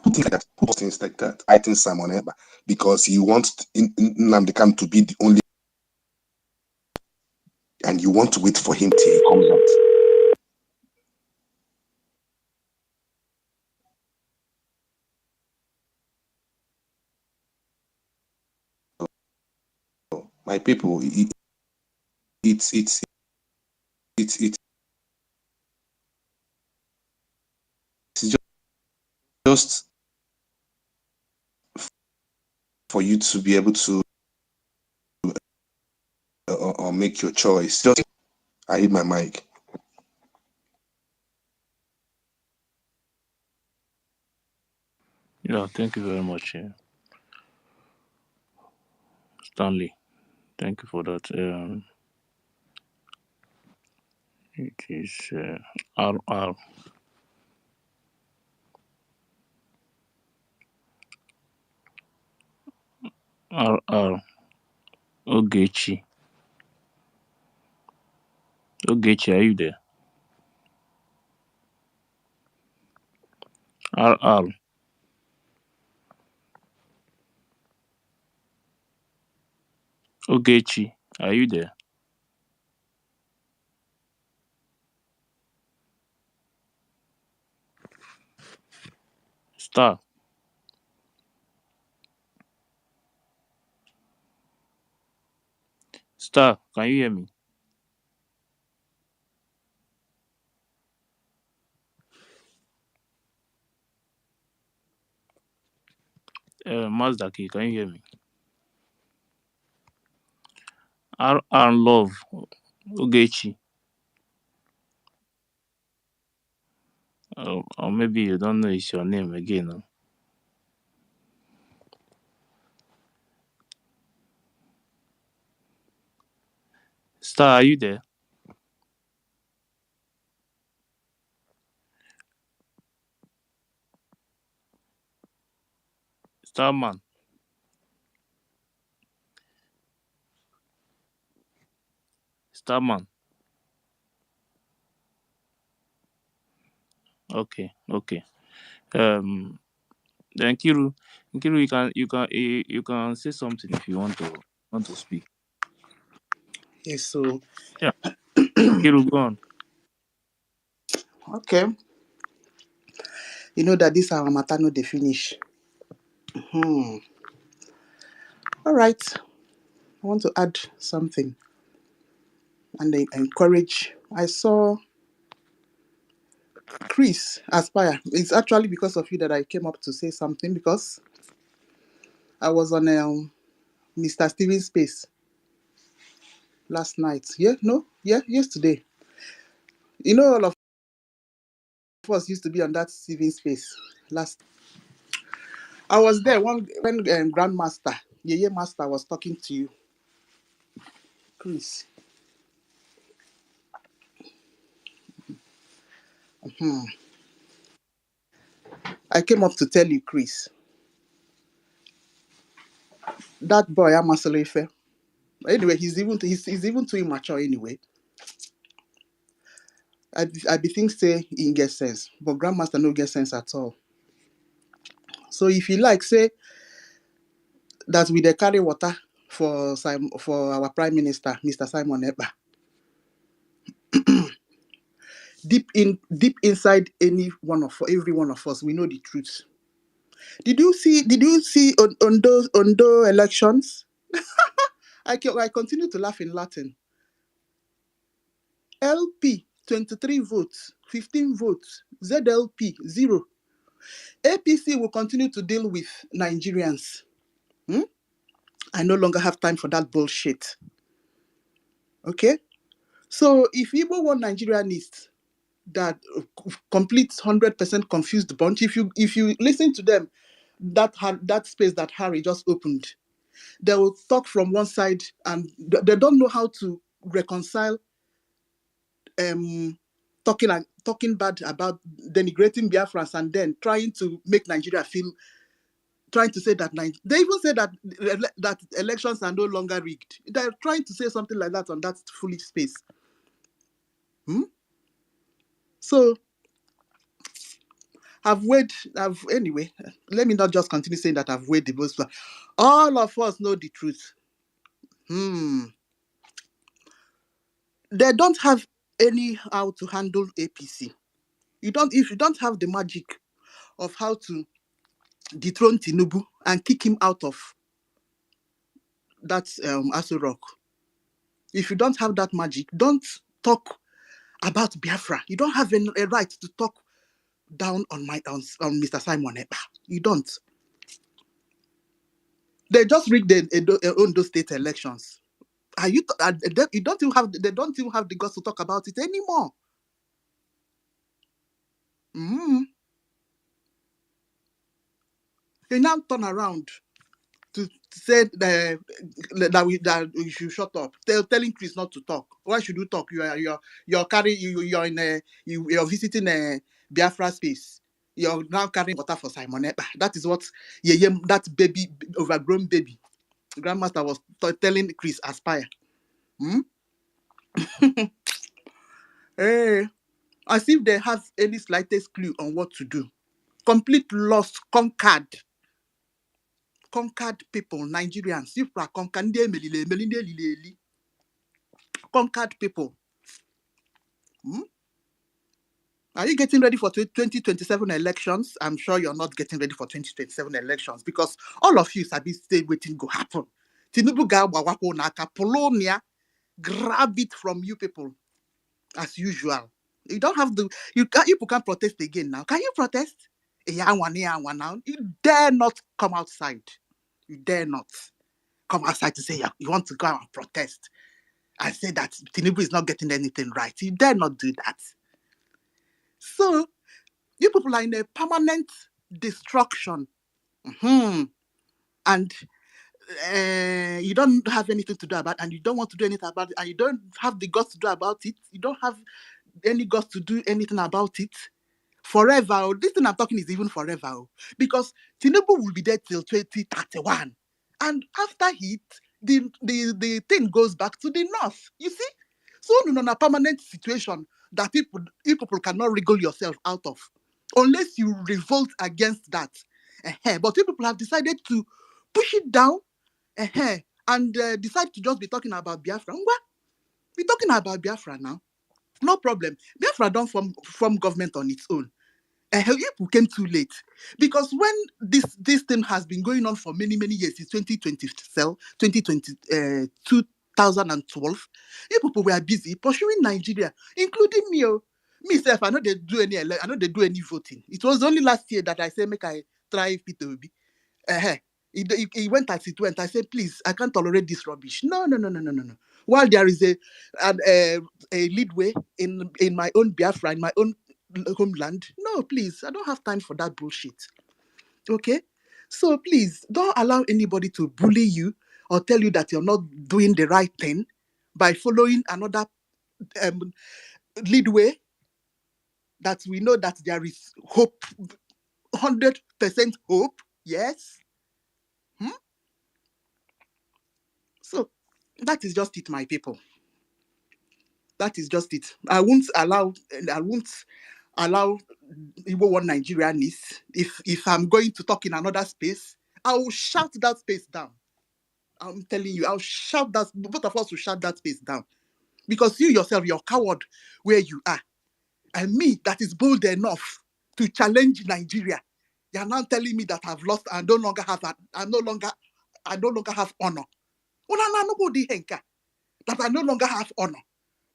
Who thinks like that? Who thinks like that? I think Simon Ekpa, because he wants Nnamdi Kanu to be the only, and you want to wait for him till he comes out. My people, it's just for you to be able to or make your choice. Just, I hit my mic. Yeah, thank you very much, Stanley. Thank you for that. It is RR RR Ogechi. Ogechi, are you there? RR Ogechi, are you there? Star, Star, can you hear me? Mazdaki, can you hear me? RR Love Ogechi. Or maybe you don't know it's your name again. Huh? Star, are you there? Starman. Starman. Okay, okay. Then Kiru, you can say something if you want to speak. Yes, so Yeah, Kiru, go on. okay. You know that this our matter no dey finish. Hmm. All right. I want to add something and then encourage. I saw Chris Aspire. It's actually because of you that I came up to say something because I was on Mr. Steven's space last night. Yeah, no, yeah, yesterday. You know, all of us used to be on that Steven space last. I was there when Grandmaster Yeye Master was talking to you, Chris. I came up to tell you, Chris, that boy Amasalefe. Anyway, he's even too immature anyway. I be think say he get sense, but Grandmaster no get sense at all. So if you like say that we dey carry water for for our Prime Minister, Mr. Simon Ekpa, deep inside every one of us, we know the truth. Did you see on those elections? I continue to laugh in Latin. LP 23 votes, 15 votes, ZLP 0. APC will continue to deal with Nigerians. I no longer have time for that bullshit. Okay? So if Igbo want Nigerianists that complete 100% confused bunch, if you listen to them, that space that Harry just opened, they will talk from one side and they don't know how to reconcile talking bad about denigrating Biafrans and then trying to make Nigeria feel, trying to say that they even say that elections are no longer rigged. They're trying to say something like that on that foolish space. So anyway, let me not just continue saying that I've weighed the votes. All of us know the truth. They don't have any how to handle APC. If you don't have the magic of how to dethrone Tinubu and kick him out of that Aso Rock, if you don't have that magic, don't talk about Biafra. You don't have a right to talk down on Mr. Simon Ekpa. You don't. They just rigged the Ondo state elections. You don't even have they don't even have the guts to talk about it anymore. They now turn around to say that we should shut up. Telling Chris not to talk. Why should you talk? You're visiting a Biafra space. You're now carrying water for Simon Ekpa. That is what that baby, overgrown baby, Grandmaster was telling Chris Aspire. Hey, as if they have any slightest clue on what to do. Complete lost, conquered people, Nigerians. If we are conquered people. Are you getting ready for 2027 elections? I'm sure you're not getting ready for 2027 elections because all of you sabi stay waiting go happen. Tinubu Polonia grab it from you people as usual. You don't have you people can't protest again now. Can you protest? Now. You dare not come outside. You dare not come outside to say you want to go and protest. I say that Tinubu is not getting anything right. You dare not do that. So you people are in a permanent destruction. And you don't have anything to do about it, and you don't want to do anything about it, and you don't have the guts to do about it. You don't have any guts to do anything about it. Forever. This thing I'm talking is even forever. Because Tinubu will be there till 2031. And after it, the thing goes back to the north. You see? So on a permanent situation that people cannot wriggle yourself out of. Unless you revolt against that. But people have decided to push it down and decide to just be talking about Biafra. We're talking about Biafra now. No problem. Biafra don't form government on its own. People came too late because when this thing has been going on for many years, since 2012, people were busy pursuing Nigeria, including me. Myself, I know they do any voting. It was only last year that I said make I try Peter Obi. He went as it went. I said, please, I can't tolerate this rubbish. No. While there is a leadway in my own Biafra, in my own homeland, no, please, I don't have time for that bullshit. Okay? So please, don't allow anybody to bully you or tell you that you're not doing the right thing by following another leadway that we know that there is hope 100% hope. Yes. So that is just it, my people. That is just it. I won't allow Igbo one Nigerianness. If I'm going to talk in another space, I will shout that space down. I'm telling you, I'll shout that. Both of us will shout that space down because you yourself, you're coward where you are, and me that is bold enough to challenge Nigeria. You're now telling me that I've lost and no longer have that. I no longer have honor. Well, I'm not going to that I no longer have honor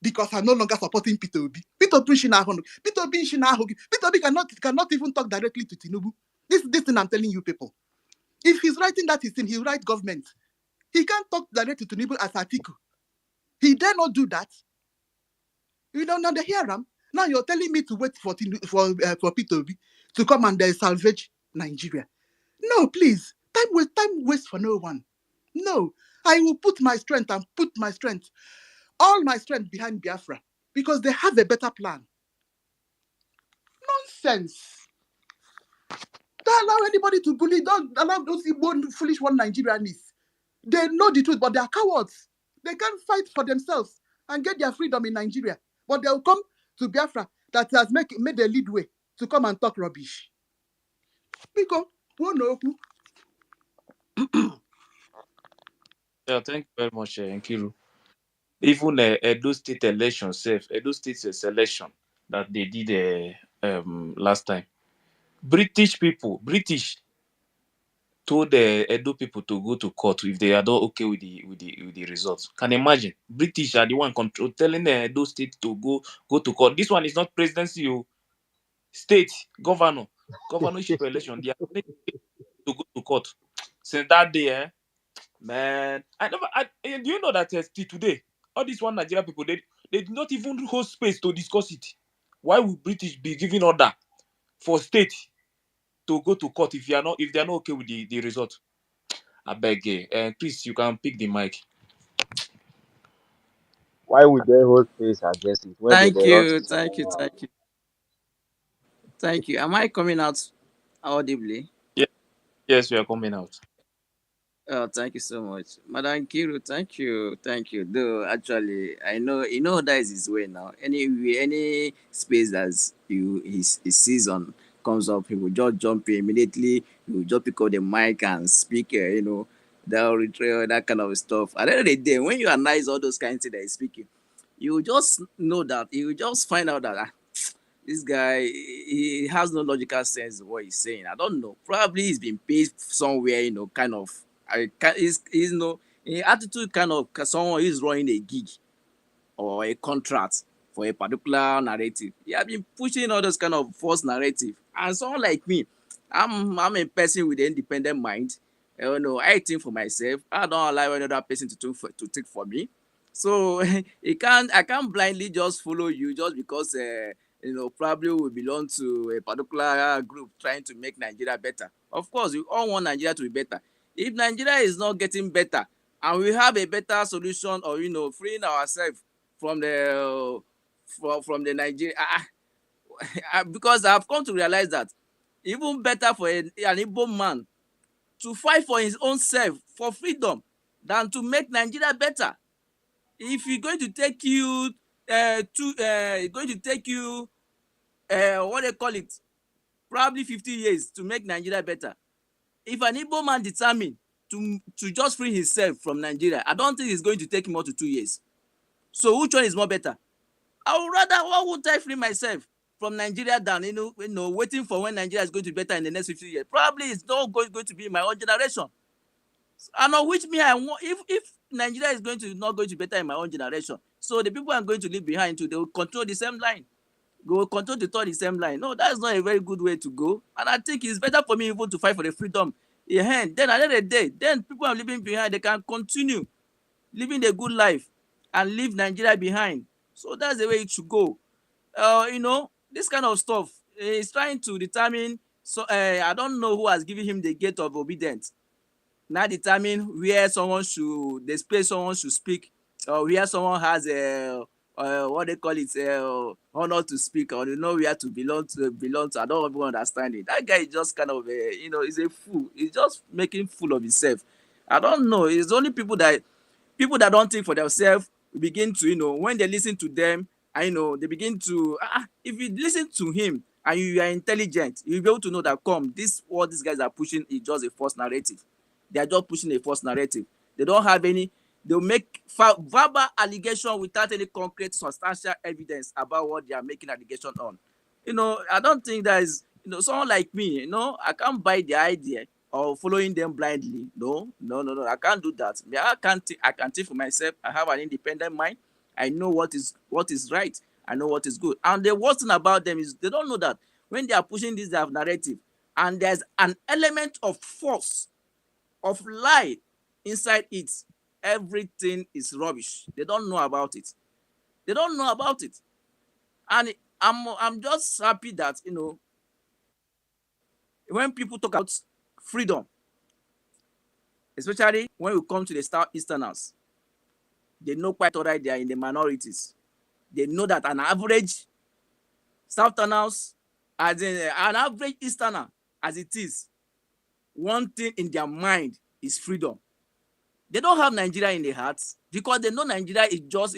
because I'm no longer supporting Peter Obi. Peter Obi Peter Obi cannot even talk directly to Tinubu. This thing I'm telling you people. If he's writing that his thing, he'll write government. He can't talk directly to Tinubu as Atiku. He dare not do that. You don't know the hear him. Now you're telling me to wait for Peter Obi to come and salvage Nigeria. No, please. Time waste for no one. No. I will put my strength all my strength behind Biafra because they have a better plan. Nonsense. Don't allow anybody to bully. Don't allow those foolish one Nigerians. They know the truth, but they are cowards. They can't fight for themselves and get their freedom in Nigeria. But they'll come to Biafra that has made a lead way to come and talk rubbish. Because, Yeah, thank you very much, Nkiru. Even Edo State election, Edo State selection that they did last time. British told the Edo people to go to court if they are not okay with the results. Can you imagine? British are the one control telling the Edo State to go to court. This one is not presidency, state governorship election. They are telling to go to court. Since that day, man, do you know that till today, all these one Nigeria people they did not even hold space to discuss it. Why would British be giving order for state to go to court if they are not okay with the result? I beg you, please you can pick the mic. Why would they hold space against it when they Thank don't you, see thank you, someone? thank you, thank you. Am I coming out audibly? Yeah, yes, we are coming out. Oh, thank you so much, Madam Kiru. Thank you. Though actually, I know that is his way now. Any space that his season comes up, he will just jump in immediately. He will just pick up the mic and speak. That retrail, that kind of stuff. At the end of the day, when you analyze all those kinds of things that he's speaking, you will just know that you will just find out that this guy he has no logical sense of what he's saying. I don't know. Probably he's been paid somewhere, kind of. I can he's no in attitude kind of someone who's running a gig or a contract for a particular narrative. He have been pushing all those kind of false narrative. And someone like me, I'm a person with an independent mind. I don't know. I think for myself. I don't allow another person to think for me. So I can't blindly just follow you just because probably we belong to a particular group trying to make Nigeria better. Of course, we all want Nigeria to be better. If Nigeria is not getting better and we have a better solution or freeing ourselves from from the Nigeria because I've come to realize that even better for an Igbo man to fight for his own self for freedom than to make Nigeria better. If it's going to take you what they call it, probably 50 years to make Nigeria better. If an Igbo man determined to just free himself from Nigeria, I don't think it's going to take him more to 2 years. So which one is more better? I would rather, why would I free myself from Nigeria than waiting for when Nigeria is going to be better in the next 50 years? Probably it's not going to be my own generation. And on which me I want, if Nigeria is not going to be better in my own generation, so the people I'm going to leave behind too, they will control the same line. They will control the same line. No, that's not a very good way to go. And I think it's better for me even to fight for the freedom in hand. Then at the end of the day, then people I'm leaving behind, they can continue living a good life and leave Nigeria behind. So that's the way it should go. This kind of stuff is trying to determine. So I don't know who has given him the gate of obedience. Now determine where someone should, the space someone should speak, or where someone has what they call it, honor to speak, or you know where to belong to. I don't even understand it. That guy is just kind of he's a fool. He's just making fool of himself. I don't know. It's only people that don't think for themselves begin to, when they listen to them, I know they begin to, if you listen to him and you are intelligent, you'll be able to know that this what these guys are pushing is just a false narrative. They are just pushing a false narrative. They don't have any, they'll make verbal allegation without any concrete substantial evidence about what they are making allegation on. I don't think that is, someone like me, I can't buy the idea or following them blindly. No, no, no, no. I can't do that. I can think for myself. I have an independent mind. I know what is right. I know what is good. And the worst thing about them is they don't know that when they are pushing this narrative, and there's an element of force, of lie inside it, everything is rubbish. They don't know about it. They don't know about it. And I'm just happy that when people talk about freedom, especially when we come to the Southeasterners, they know quite all right they are in the minorities. They know that an average Southerners, as in an average Easterner, as it is, one thing in their mind is freedom. They don't have Nigeria in their hearts because they know Nigeria is just,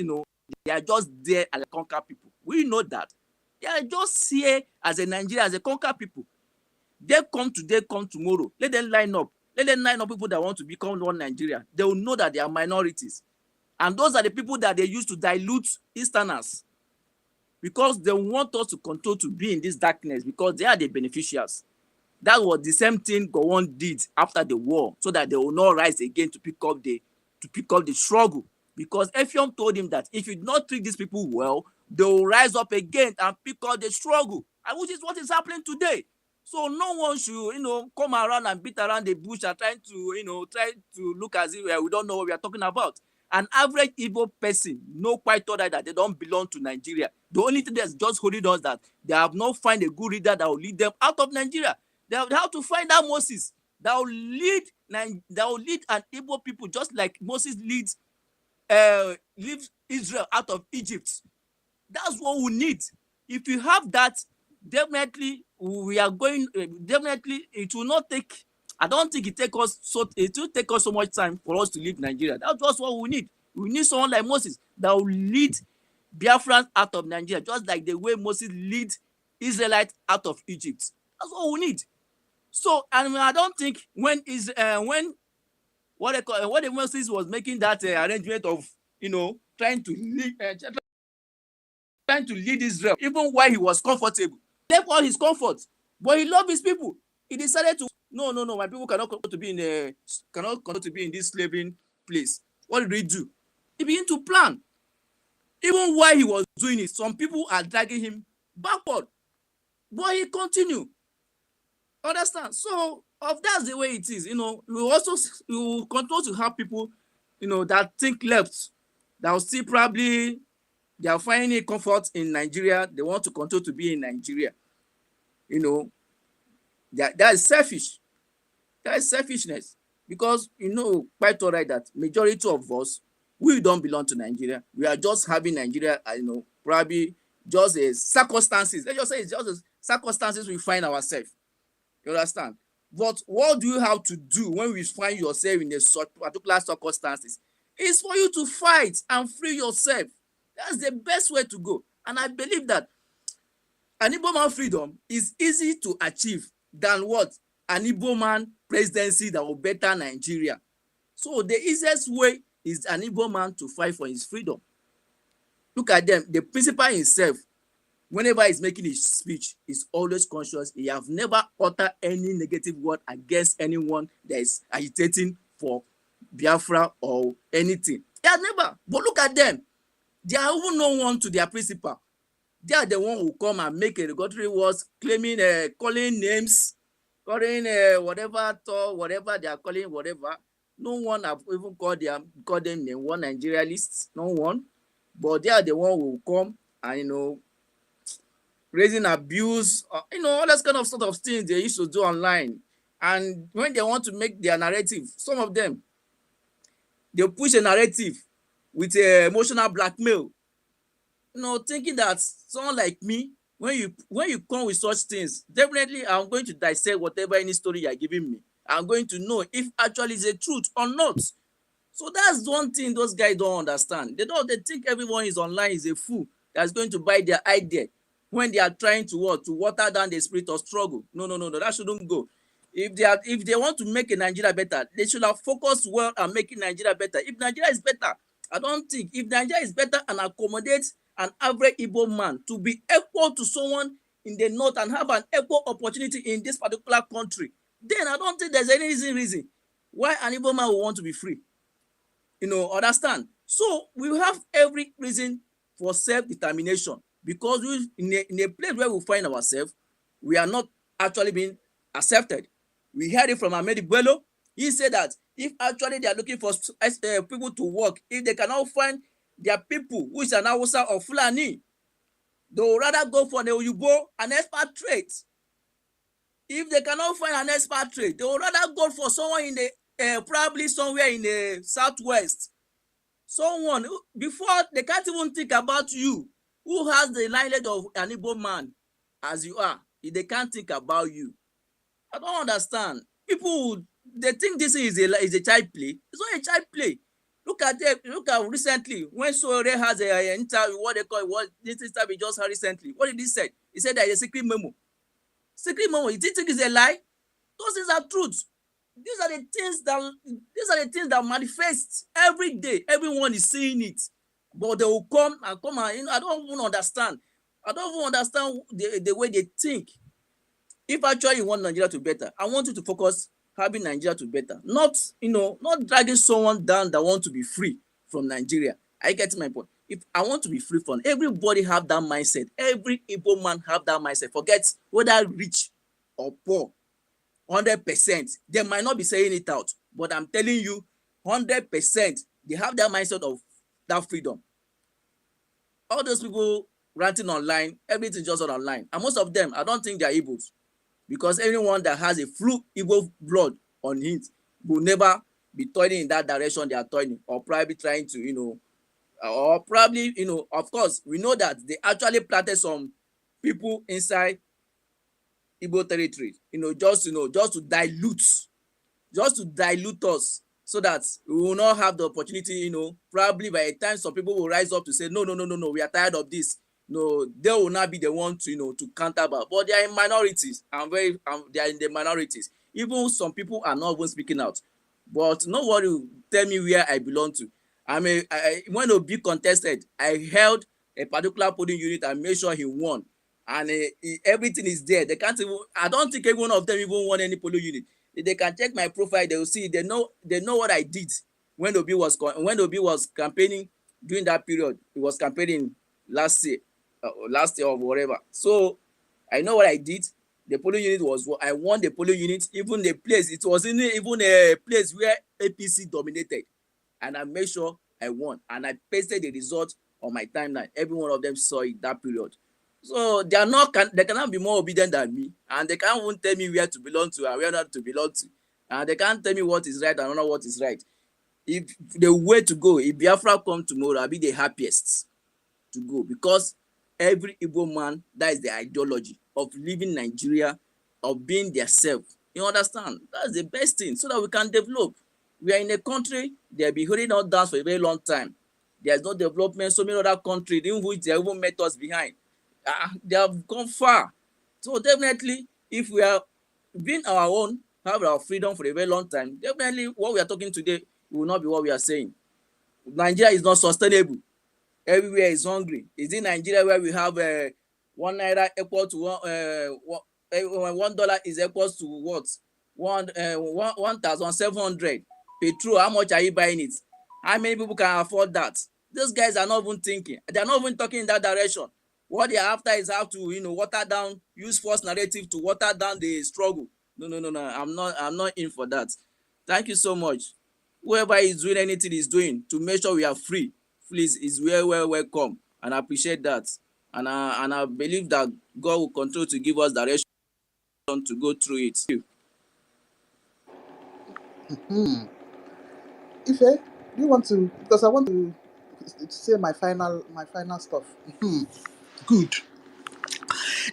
they are just there as a conquer people. We know that. They are just here as a Nigeria, as a conquer people. They come today, come tomorrow. Let them line up. Let them line up people that want to become one Nigeria. They will know that they are minorities. And those are the people that they use to dilute Easterners. Because they want us to control to be in this darkness because they are the beneficiaries. That was the same thing Gowon did after the war, so that they will not rise again to pick up the struggle. Because Effiong told him that if you do not treat these people well, they will rise up again and pick up the struggle, and which is what is happening today. So no one should, come around and beat around the bush and try to look as if we don't know what we are talking about. An average Igbo person know quite all right that they don't belong to Nigeria. The only thing that's just holding us that they have not find a good leader that will lead them out of Nigeria. They have to find that Moses that will lead an Igbo people, just like Moses leads Israel out of Egypt. That's what we need. If you have that, definitely we are going. Definitely, it will not take. I don't think it will take us so much time for us to leave Nigeria. That's just what we need. We need someone like Moses that will lead Biafrans out of Nigeria, just like the way Moses lead Israelites out of Egypt. That's what we need. So, and I don't think when Moses was making that arrangement of trying to lead Israel, even while he was comfortable, he left all his comfort, but he loved his people. He decided to no, my people cannot continue to be in this slaving place. What did he do? He began to plan. Even while he was doing it, some people are dragging him backward, but he continued. Understand? So, that's the way it is. We will continue to have people, that think left, that will still probably they are finding comfort in Nigeria. They want to continue to be in Nigeria. That is selfish. That is selfishness. Because quite all right that majority of us, we don't belong to Nigeria. We are just having Nigeria, probably just as circumstances. Let's just say it's just as circumstances we find ourselves. You understand? But what do you have to do when we find yourself in a such particular circumstances? It's for you to fight and free yourself. That's the best way to go. And I believe that an Igbo man freedom is easy to achieve than what? An Igbo man presidency that will better Nigeria. So the easiest way is an Igbo man to fight for his freedom. Look at them. The principal himself, whenever he's making his speech, is always conscious. He have never uttered any negative word against anyone that is agitating for Biafra or anything. They have never. But look at them. They are even no one to their principal. They are the one who come and make a regulatory words, claiming, calling names, calling whatever they are calling, whatever. No one have even called them name, one Nigerialist, no one. But they are the one who come and, raising abuse, all those kind of sort of things they used to do online. And when they want to make their narrative, some of them, they push a narrative with emotional blackmail. thinking that someone like me, when you come with such things, definitely I'm going to dissect whatever any story you are giving me. I'm going to know if actually it's the truth or not. So that's one thing those guys don't understand. They think everyone is online is a fool that's going to buy their idea when they are trying to water down the spirit of struggle. No, that shouldn't go. If they want to make a Nigeria better, they should have focused well on making Nigeria better. If Nigeria is better, I don't think if Nigeria is better and accommodates an average Igbo man to be equal to someone in the north and have an equal opportunity in this particular country, then I don't think there's any reason why an Igbo man will want to be free. Understand? So we have every reason for self-determination, because in a place where we find ourselves, we are not actually being accepted. We heard it from Ahmed Bello. He said that if actually they are looking for people to work, if they cannot find their people, who is an Hausa or Fulani, they will rather go for the Oyubo, an expatriate. If they cannot find an expatriate, they will rather go for someone in the probably somewhere in the southwest. Someone before they can't even think about you, who has the lineage of an Igbo man as you are. If they can't think about you, I don't understand. People, they think this is a child play. It's not a child play. Look at recently when Sore has a interview, what they call what this interview just had recently. What did he say? He said there is a secret memo. Secret memo. You think it's a lie? Those things are truths. These are the things that manifest every day. Everyone is seeing it, but they will come and I don't even understand. I don't even understand the way they think. If actually you want Nigeria to better, I want you to focus having Nigeria to better, not dragging someone down that want to be free from Nigeria. I get my point. If I want to be free from, everybody have that mindset. Every Igbo man have that mindset. Forget whether rich or poor. 100%. They might not be saying it out, but I'm telling you, 100%, they have that mindset of that freedom. All those people ranting online, everything just online. And most of them, I don't think they're Igbos, because anyone that has a full Igbo blood on it will never be toiling in that direction they are toiling, or probably trying to, or probably, of course, we know that they actually planted some people inside Igbo territory, just to dilute us, so that we will not have the opportunity, probably by the time some people will rise up to say, no, we are tired of this. No, they will not be the one to, to counter back. But they are in minorities, and they are in the minorities. Even some people are not even speaking out. But no one will tell me where I belong to. When Obi contested, I held a particular polling unit and made sure he won. And everything is there. They can't even, I don't think any one of them even won any polling unit. If they can check my profile, they will see, they know what I did when Obi was campaigning during that period. He was campaigning last year or whatever. So I know what I did. The polling unit I won the polling unit. Even the place, it was even a place where APC dominated, and I made sure I won, and I pasted the result on my timeline. Every one of them saw it that period. So they cannot be more obedient than me, and they can't even tell me where to belong to and where not to belong to, and they can't tell me what is right and not what is right. If the way to go, if Biafra come tomorrow, I'll be the happiest to go, because every Igbo man, that is the ideology of living Nigeria, of being their self. You understand? That's the best thing, so that we can develop. We are in a country, they've been holding us down for a very long time. There's no development. So many other countries, in which they even met us behind, they have gone far. So definitely, if we are being our own, have our freedom for a very long time, definitely what we are talking today will not be what we are saying. Nigeria is not sustainable. Everywhere is hungry. Is it Nigeria where we have 1 naira equal to $1 is equal to what? 1,700. Petrol, how much are you buying it? How many people can afford that? Those guys are not even thinking. They are not even talking in that direction. What they are after is how to, water down, use false narrative to water down the struggle. No. I'm not in for that. Thank you so much. Whoever is doing anything is doing to make sure we are free, please, is very well welcome, and I appreciate that. And I believe that God will continue to give us direction to go through it. Ife, do you want to? Because I want to say my final stuff. Good.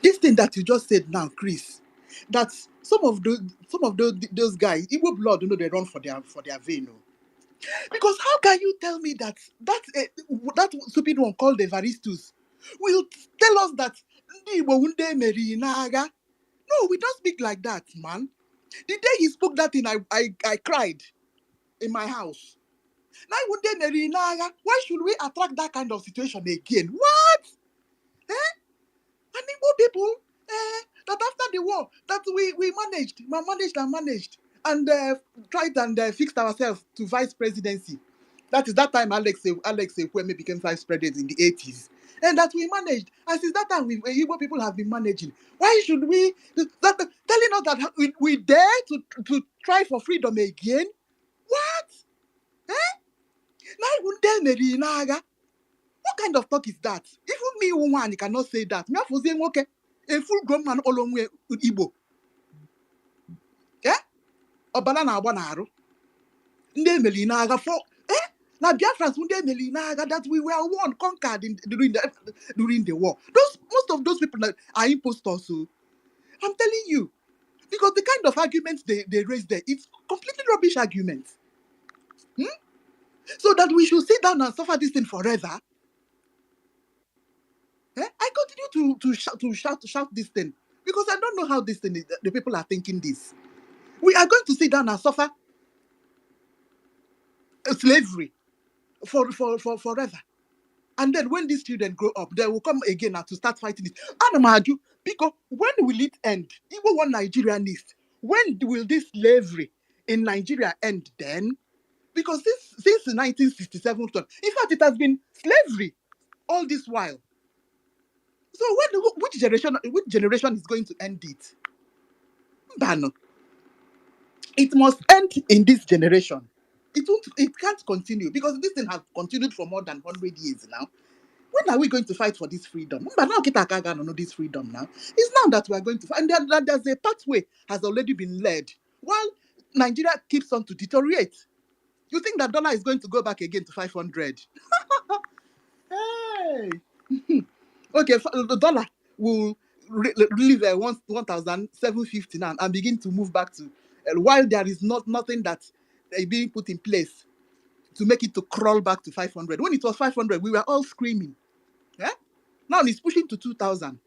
This thing that you just said now, Chris, that some of those guys, Igbo blood, they run for their vein. Oh. Because how can you tell me that stupid one called Evaristus will tell us that ndị Igbo wunde meri n'agha? No, we don't speak like that, man. The day he spoke that thing, I cried in my house. Now wunde meri n'agha. Why should we attract that kind of situation again? What? Eh? And Igbo people, that after the war, that we managed and tried and fixed ourselves to vice presidency. That is that time Alex Ekweme became vice president in the 80s. And that we managed. And since that time, Igbo people have been managing. Why should we, telling us that we dare to try for freedom again? What? Eh? Now, we dare Meri Naga. What kind of talk is that? Even me, woman, cannot say that. Me, for saying, okay, a full grown man all along with Igbo. Yeah? Obala na agba na arụ. Ndị emeli n'agha for na Biafrans ndị emeli n'agha that we were won, conquered during the war. Most of those people are impostors. So I'm telling you, because the kind of arguments they raise there, it's completely rubbish arguments. So that we should sit down and suffer this thing forever. I continue to shout this thing because I don't know how this thing is, the people are thinking this. We are going to sit down and suffer slavery for forever. And then when these children grow up, they will come again now to start fighting it. And I'm argue, because when will it end? Even one Nigerianist, when will this slavery in Nigeria end then? Because since 1967, in fact, it has been slavery all this while. So which generation is going to end it? Bano. It must end in this generation. It can't continue because this thing has continued for more than 100 years now. When are we going to fight for this freedom? But now know this freedom now. It's now that we are going to fight. And there's a pathway has already been led while Nigeria keeps on to deteriorate. You think that dollar is going to go back again to 500? Hey! Okay, the dollar will leave 1,750 now and begin to move back to, while there is nothing that is being put in place to make it to crawl back to 500. When it was 500, we were all screaming. Yeah? Now it's pushing to 2,000.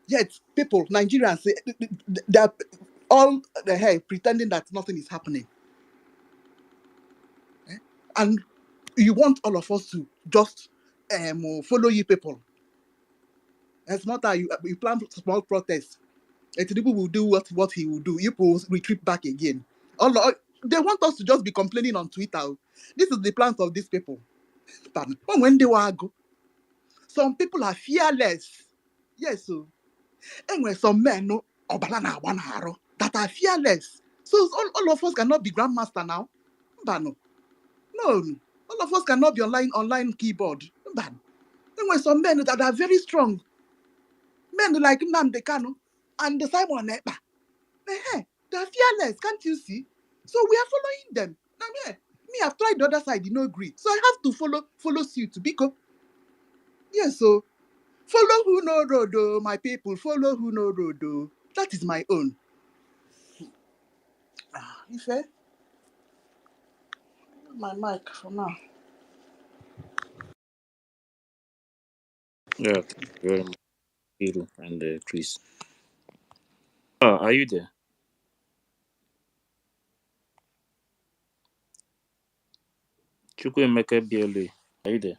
Yet people, Nigerians, they're all pretending that nothing is happening. And you want all of us to just follow you people. As not that you plan small protests. People will do what he will do. You will retreat back again. They want us to just be complaining on Twitter. This is the plans of these people. But when they will go, some people are fearless. Yes, so. And when some men know that are fearless. So all of us cannot be grandmaster now. But no. All of us cannot be online keyboard. But and when some men that are very strong, men like Nnamdi Kanu and the Simon Ekpa, they're fearless, can't you see? So we are following them. Now, me, I've tried the other side, you know, agree. So I have to follow suit to because yes, so follow who no road, oh, my people, follow who no road, oh. That is my own. Ife, my mic for now. Yeah, thank you very much, Hiro and Chris. Are you there? Chukwuemeka BLA. Are you there?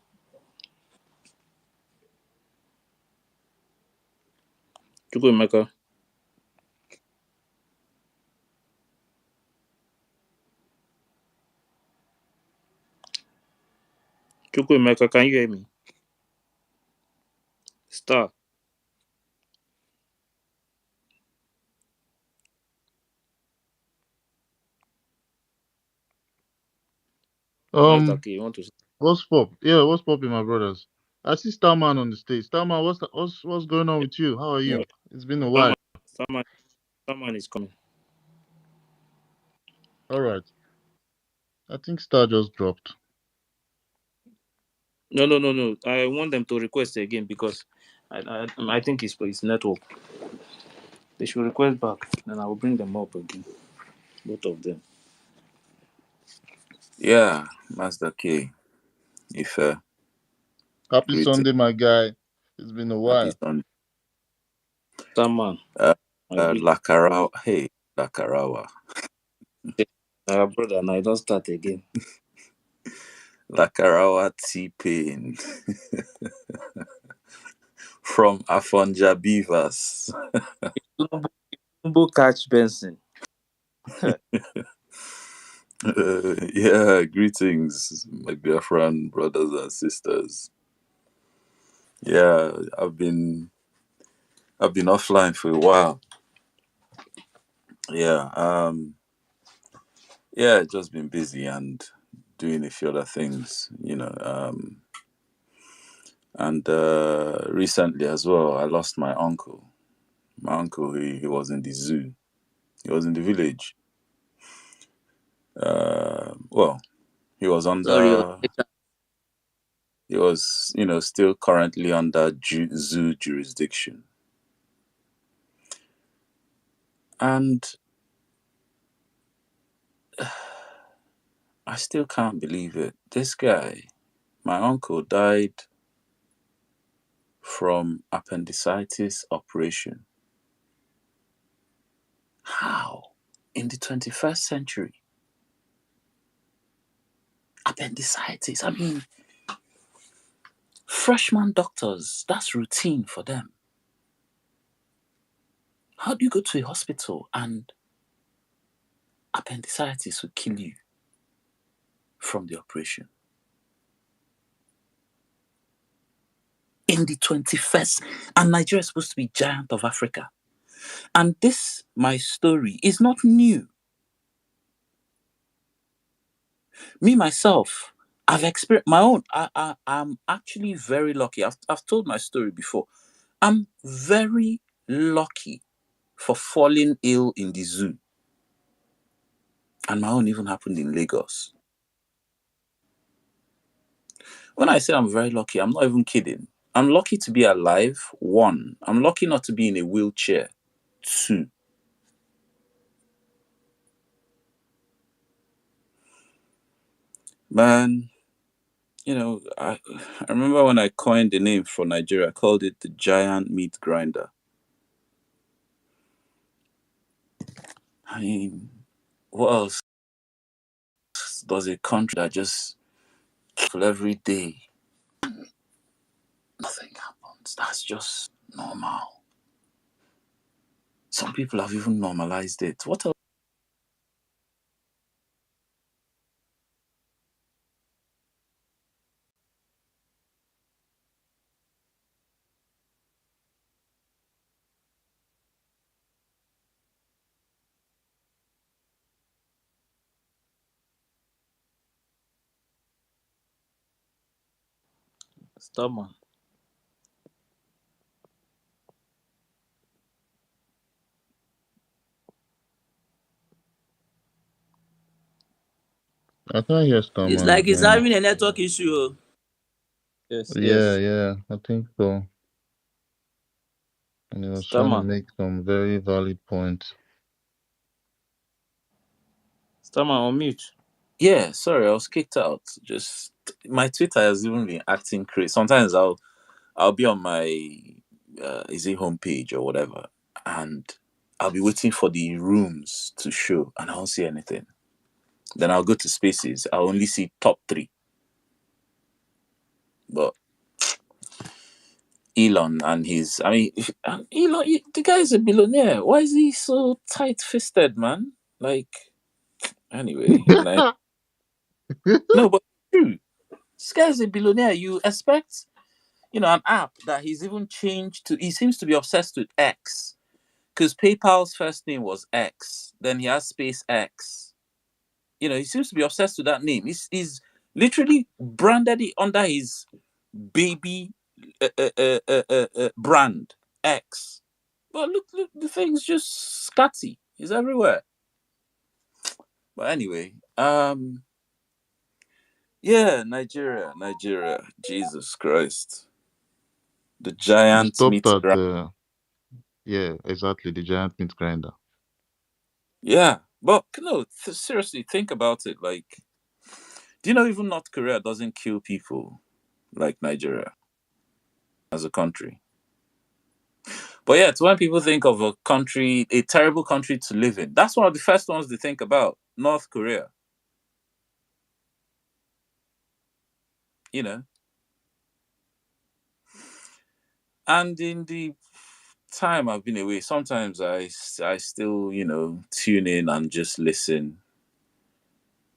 Chukwuemeka. Chukwuemeka, can you hear me? Star. Yes, okay. You want to say? What's pop? Yeah, what's popping, my brothers? I see Starman on the stage. Starman, what's going on with you? How are Yeah, you? It's been a while. someone, someone, someone is coming. All right. I think Star just dropped. No, no, no, no. I want them to request again because I think it's network. They should request back. Then I will bring them up again. Both of them. Yeah, Master K, Ife, Happy greeting. Sunday, my guy. It's been a Happy while. Sunday. Someone. Uh, I greet. Lakarawa. Hey, Lakarawa. Brother, now I don't start again. Lakarawa T-Pain from Afonja Beavers. Umbo catch Benson. Yeah, greetings, my Biafran brothers and sisters. Yeah, I've been offline for a while. Yeah, yeah, just been busy and doing a few other things, and recently as well, I lost my uncle. My uncle, he was in the zoo. He was in the village. Well, he was Sorry, under. He was, still currently under zoo jurisdiction, and I still can't believe it. This guy, my uncle, died from appendicitis operation. How? In the 21st century? Appendicitis. I mean, freshman doctors, that's routine for them. How do you go to a hospital and appendicitis will kill you from the operation? In the 21st, and Nigeria is supposed to be giant of Africa. And this, my story, is not new. Me, myself, I've experienced my own. I'm actually very lucky. I've told my story before. I'm very lucky for falling ill in the zoo. And my own even happened in Lagos. When I say I'm very lucky, I'm not even kidding. I'm lucky to be alive, one. I'm lucky not to be in a wheelchair, two. Man, I remember when I coined the name for Nigeria, I called it the giant meat grinder. I mean, what else does a country that just kill every day? Nothing happens. That's just normal. Some people have even normalized it. What else? Stubborn. I can't hear It's Starman like he's again. having a network issue. Oh. Yes, Yeah, yes. yeah, I think so. And he was trying to Stubborn. make some very valid points. Stubborn on mute. Yeah, sorry, I was kicked out. Just my Twitter has even been acting crazy. Sometimes I'll be on my is it homepage or whatever, and I'll be waiting for the rooms to show, and I don't see anything. Then I'll go to spaces. I'll only see top three. But Elon and his, I mean, Elon, the guy is a billionaire. Why is he so tight-fisted, man? Like, anyway, no, but true. This guy is a billionaire. You expect, an app that he's even changed to. He seems to be obsessed with X because PayPal's first name was X. Then he has SpaceX. He seems to be obsessed with that name. He's literally branded it under his baby brand X. But look, the thing's just scatty. It's everywhere. But anyway, Yeah, Nigeria. Jesus Christ. The You giant stopped meat at grinder. yeah, exactly, the giant meat grinder. Yeah, but no, seriously, think about it. Like, do you know even North Korea doesn't kill people like Nigeria as a country? But yeah, it's when people think of a country, a terrible country to live in. That's one of the first ones they think about. North Korea. You know, and in the time I've been away, sometimes I still tune in and just listen.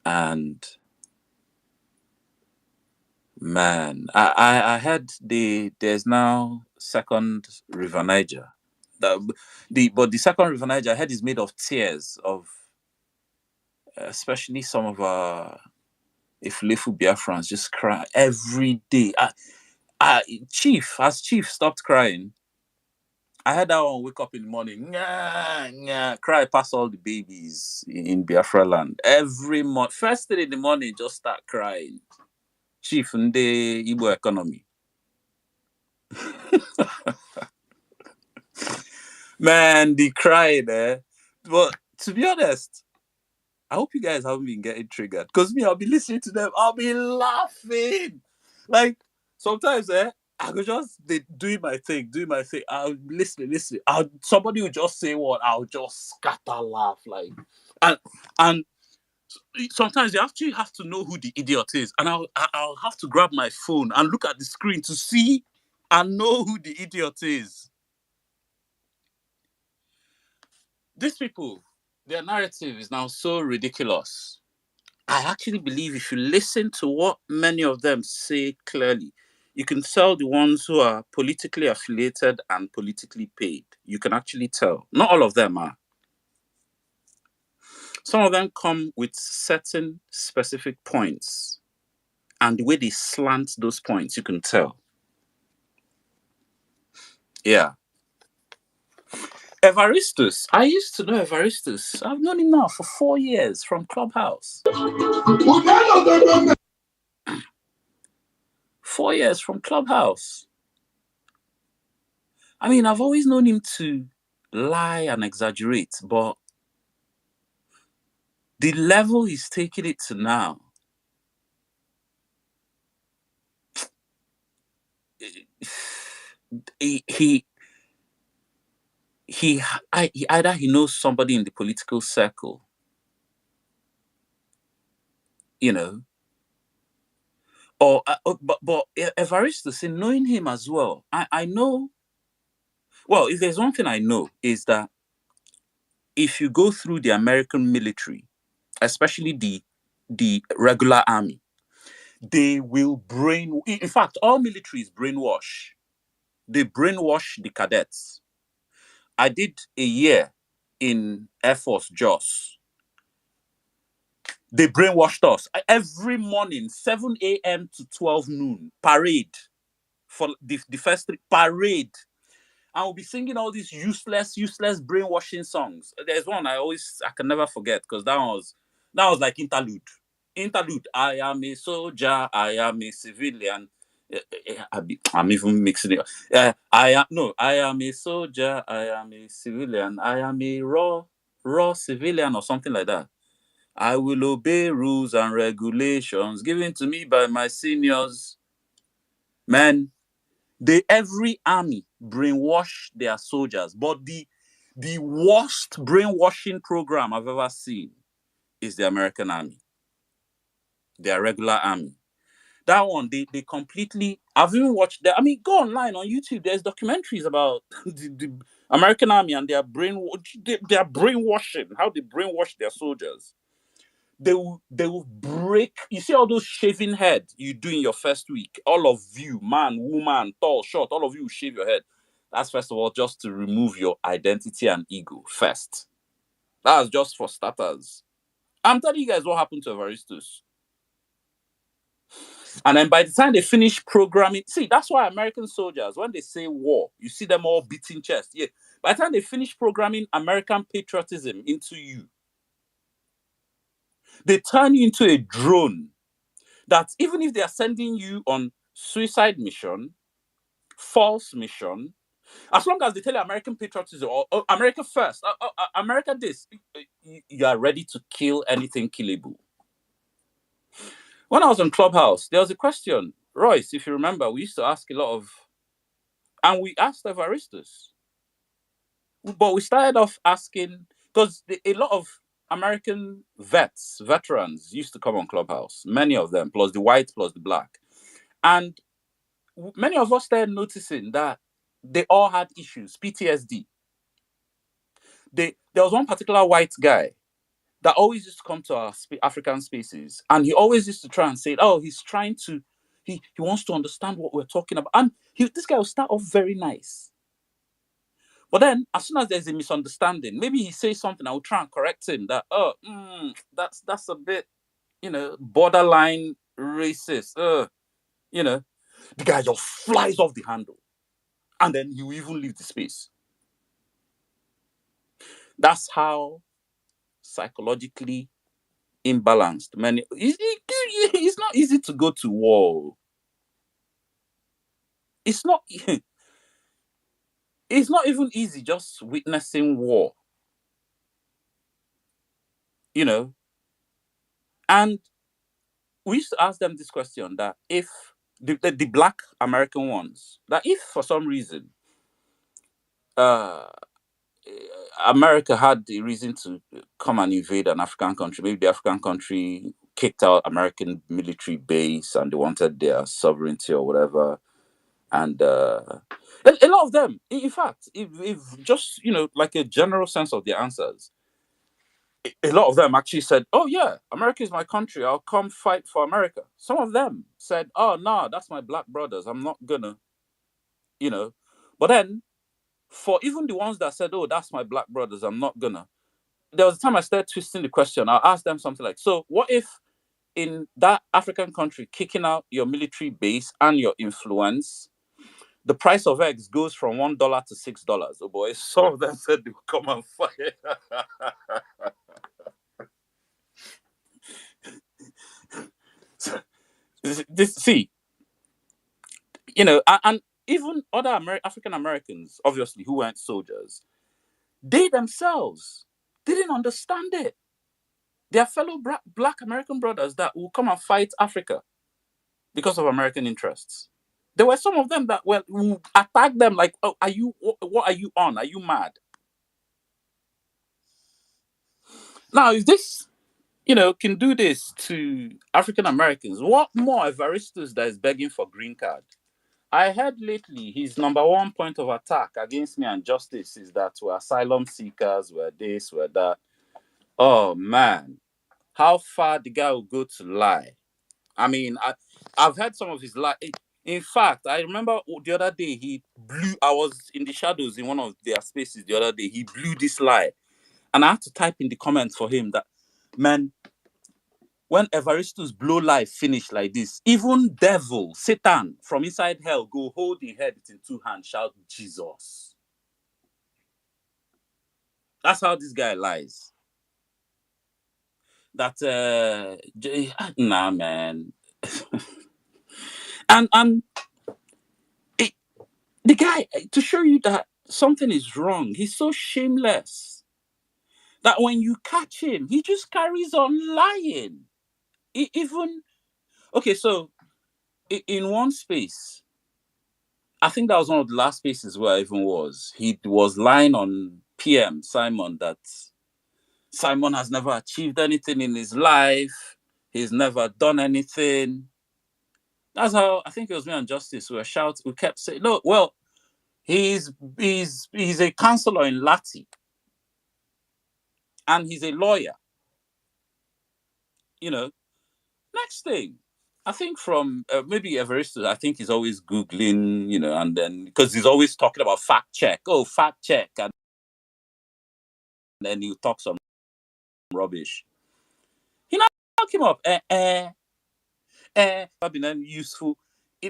And man, I heard there's now second River Niger. But the second River Niger I heard is made of tears of especially some of our Iflefu Biafrans just cry every day. I Chief stopped crying. I had that one wake up in the morning, nah, nah, cry past all the babies in Biafraland. Every month, first thing in the morning, just start crying. Chief in the Igbo economy. Man, the crying there. But to be honest, I hope you guys haven't been getting triggered. Because me, I'll be listening to them, I'll be laughing. Like sometimes, I could just doing my thing. I'll listen. Somebody will just say what, I'll just scatter laugh like, and sometimes you actually have to know who the idiot is, and I'll have to grab my phone and look at the screen to see and know who the idiot is. These people, their narrative is now so ridiculous. I actually believe if you listen to what many of them say clearly, you can tell the ones who are politically affiliated and politically paid. You can actually tell. Not all of them are. Some of them come with certain specific points, and the way they slant those points, you can tell. Yeah. Evaristus. I used to know Evaristus. I've known him now for 4 years from Clubhouse. 4 years from Clubhouse. I mean, I've always known him to lie and exaggerate, but the level he's taking it to now, he he he, either he knows somebody in the political circle, you know, or but Evaristus, in knowing him as well, I know. Well, if there's one thing I know is that if you go through the American military, especially the regular army, they will in fact, all militaries brainwash. They brainwash the cadets. I did a year in Air Force JOS. They brainwashed us. Every morning, 7 a.m. to 12 noon, parade for the first parade. And we'll be singing all these useless brainwashing songs. There's one I can never forget because that was like interlude. Interlude. I am a soldier. I am a civilian. I'm even mixing it. I am a soldier. I am a civilian. I am a raw civilian or something like that. I will obey rules and regulations given to me by my seniors. Man, every army brainwash their soldiers, but the worst brainwashing program I've ever seen is the American army, their regular army. That one, they completely. I've even watched that. I mean, go online on YouTube. There's documentaries about the American army and their brainwashing, how they brainwash their soldiers. They will break. You see all those shaving head you do in your first week. All of you, man, woman, tall, short, all of you shave your head. That's first of all just to remove your identity and ego first. That's just for starters. I'm telling you guys what happened to Evaristus. And then by the time they finish programming, see, that's why American soldiers, when they say war, you see them all beating chest. Yeah. By the time they finish programming American patriotism into you, they turn you into a drone. that even if they are sending you on suicide mission, false mission, as long as they tell you American patriotism or America first, America this, you are ready to kill anything killable. When I was on Clubhouse, there was a question, Royce, if you remember, we used to ask a lot of, and we asked Evaristus, but we started off asking, because a lot of American veterans used to come on Clubhouse, many of them, plus the white, plus the black. And many of us started noticing that they all had issues, PTSD. There was one particular white guy that always used to come to our African spaces, and he always used to try and say, "Oh, he's trying to, he wants to understand what we're talking about." And this guy will start off very nice, but then as soon as there's a misunderstanding, maybe he says something, I will try and correct him that, that's a bit, borderline racist. The guy just flies off the handle, and then you even leave the space. That's how psychologically imbalanced many. It's not easy to go to war. It's not. It's not even easy just witnessing war. And we used to ask them this question, that if the black American ones, that if for some reason uh America had the reason to come and invade an African country, maybe the African country kicked out American military base and they wanted their sovereignty or whatever, and a lot of them, in fact, if just like a general sense of their answers, a lot of them actually said, "Oh yeah, America is my country. I'll come fight for America." Some of them said, "Oh no, that's my black brothers. I'm not gonna," But then, for even the ones that said, "Oh, that's my black brothers, I'm not gonna," there was a time I started twisting the question. I asked them something like, "So, what if in that African country kicking out your military base and your influence, the price of eggs goes from $1 to $6?" Oh boy, some of them said they would come and fight. See, and even other African Americans, obviously, who weren't soldiers, they themselves didn't understand it. Their fellow black American brothers that will come and fight Africa because of American interests. There were some of them that will attack them like, "Oh, what are you on? Are you mad?" Now, if this, can do this to African Americans, what more Evaristus that is begging for green card? I heard lately his number one point of attack against me and Justice is that we're asylum seekers, we're this, we're that. Oh man, how far the guy will go to lie. I mean, I've heard some of his lie. In fact, I remember the other day I was in the shadows in one of their spaces the other day. He blew this lie. And I had to type in the comments for him that, man, when Evaristus blow life finish like this, even devil, Satan from inside hell go hold the head in two hands, shout Jesus. That's how this guy lies. That nah, man. and the guy, to show you that something is wrong, he's so shameless that when you catch him, he just carries on lying. Even okay, so in one space, I think that was one of the last spaces where I even was. He was lying on PM Simon that Simon has never achieved anything in his life. He's never done anything. That's how I think it was me and Justice who were shouting. We kept saying, "No, well, he's a counselor in Lati, and he's a lawyer." Next thing, I think from maybe Everest, I think he's always Googling, and then because he's always talking about fact check. Oh, fact check. And then he'll talk some rubbish. He now came up, been useful.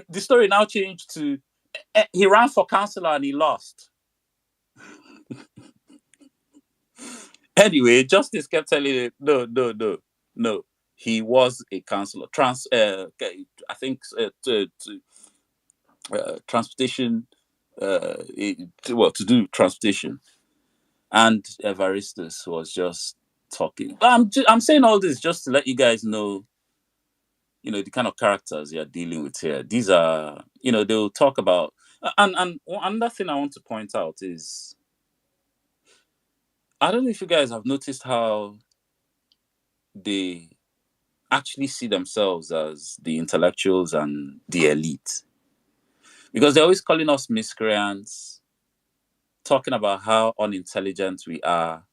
The story now changed to he ran for councillor and he lost. Anyway, Justice kept telling him, no. He was a councillor. I think transportation. To do transportation, and Evaristus was just talking. I'm saying all this just to let you guys know, the kind of characters you're dealing with here. These are, they'll talk about, and another thing I want to point out is, I don't know if you guys have noticed how they actually see themselves as the intellectuals and the elite, because they're always calling us miscreants, talking about how unintelligent we are,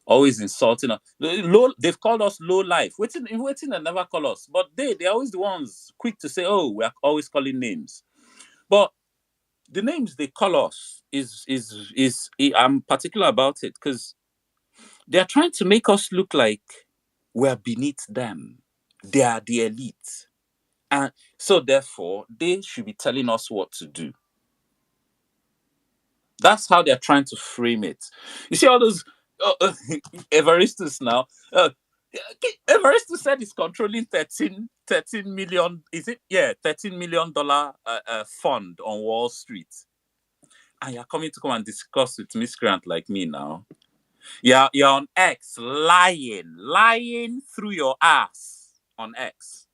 always insulting us. They've called us low life. Waiting, they never call us, but they're always the ones quick to say, "Oh, we are always calling names." But the names they call us I'm particular about it, because they are trying to make us look like we're beneath them. They are the elite, and so therefore they should be telling us what to do. That's how they're trying to frame it. You see all those Evaristus now. Evaristus said he's controlling 13 million. Is it? Yeah, $13 million fund on Wall Street. And you're coming to come and discuss with miscreant like me now. You're on X, lying through your ass on X.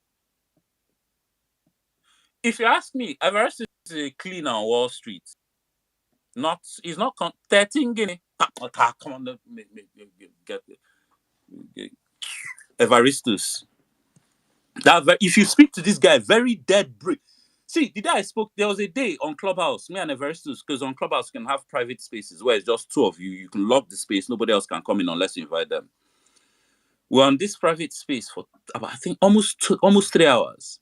If you ask me, Evaristus is a cleaner on Wall Street. He's not 13 guinea. Come on, get Evaristus. If you speak to this guy, very dead break. See, the day I spoke, there was a day on Clubhouse, me and Evaristus, because on Clubhouse you can have private spaces where it's just two of you. You can lock the space, nobody else can come in unless you invite them. We're on this private space for about, I think, almost 3 hours.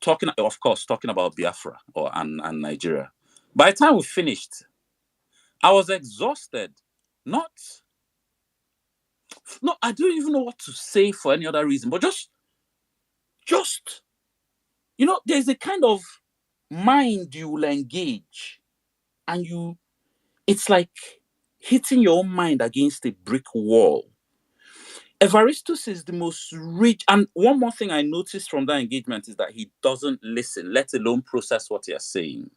Talking about Biafra and Nigeria. By the time we finished, I was exhausted. No, I don't even know what to say for any other reason, but just, there's a kind of mind you will engage, and it's like hitting your own mind against a brick wall. Evaristus is the most rich, and one more thing I noticed from that engagement is that he doesn't listen, let alone process what you're saying.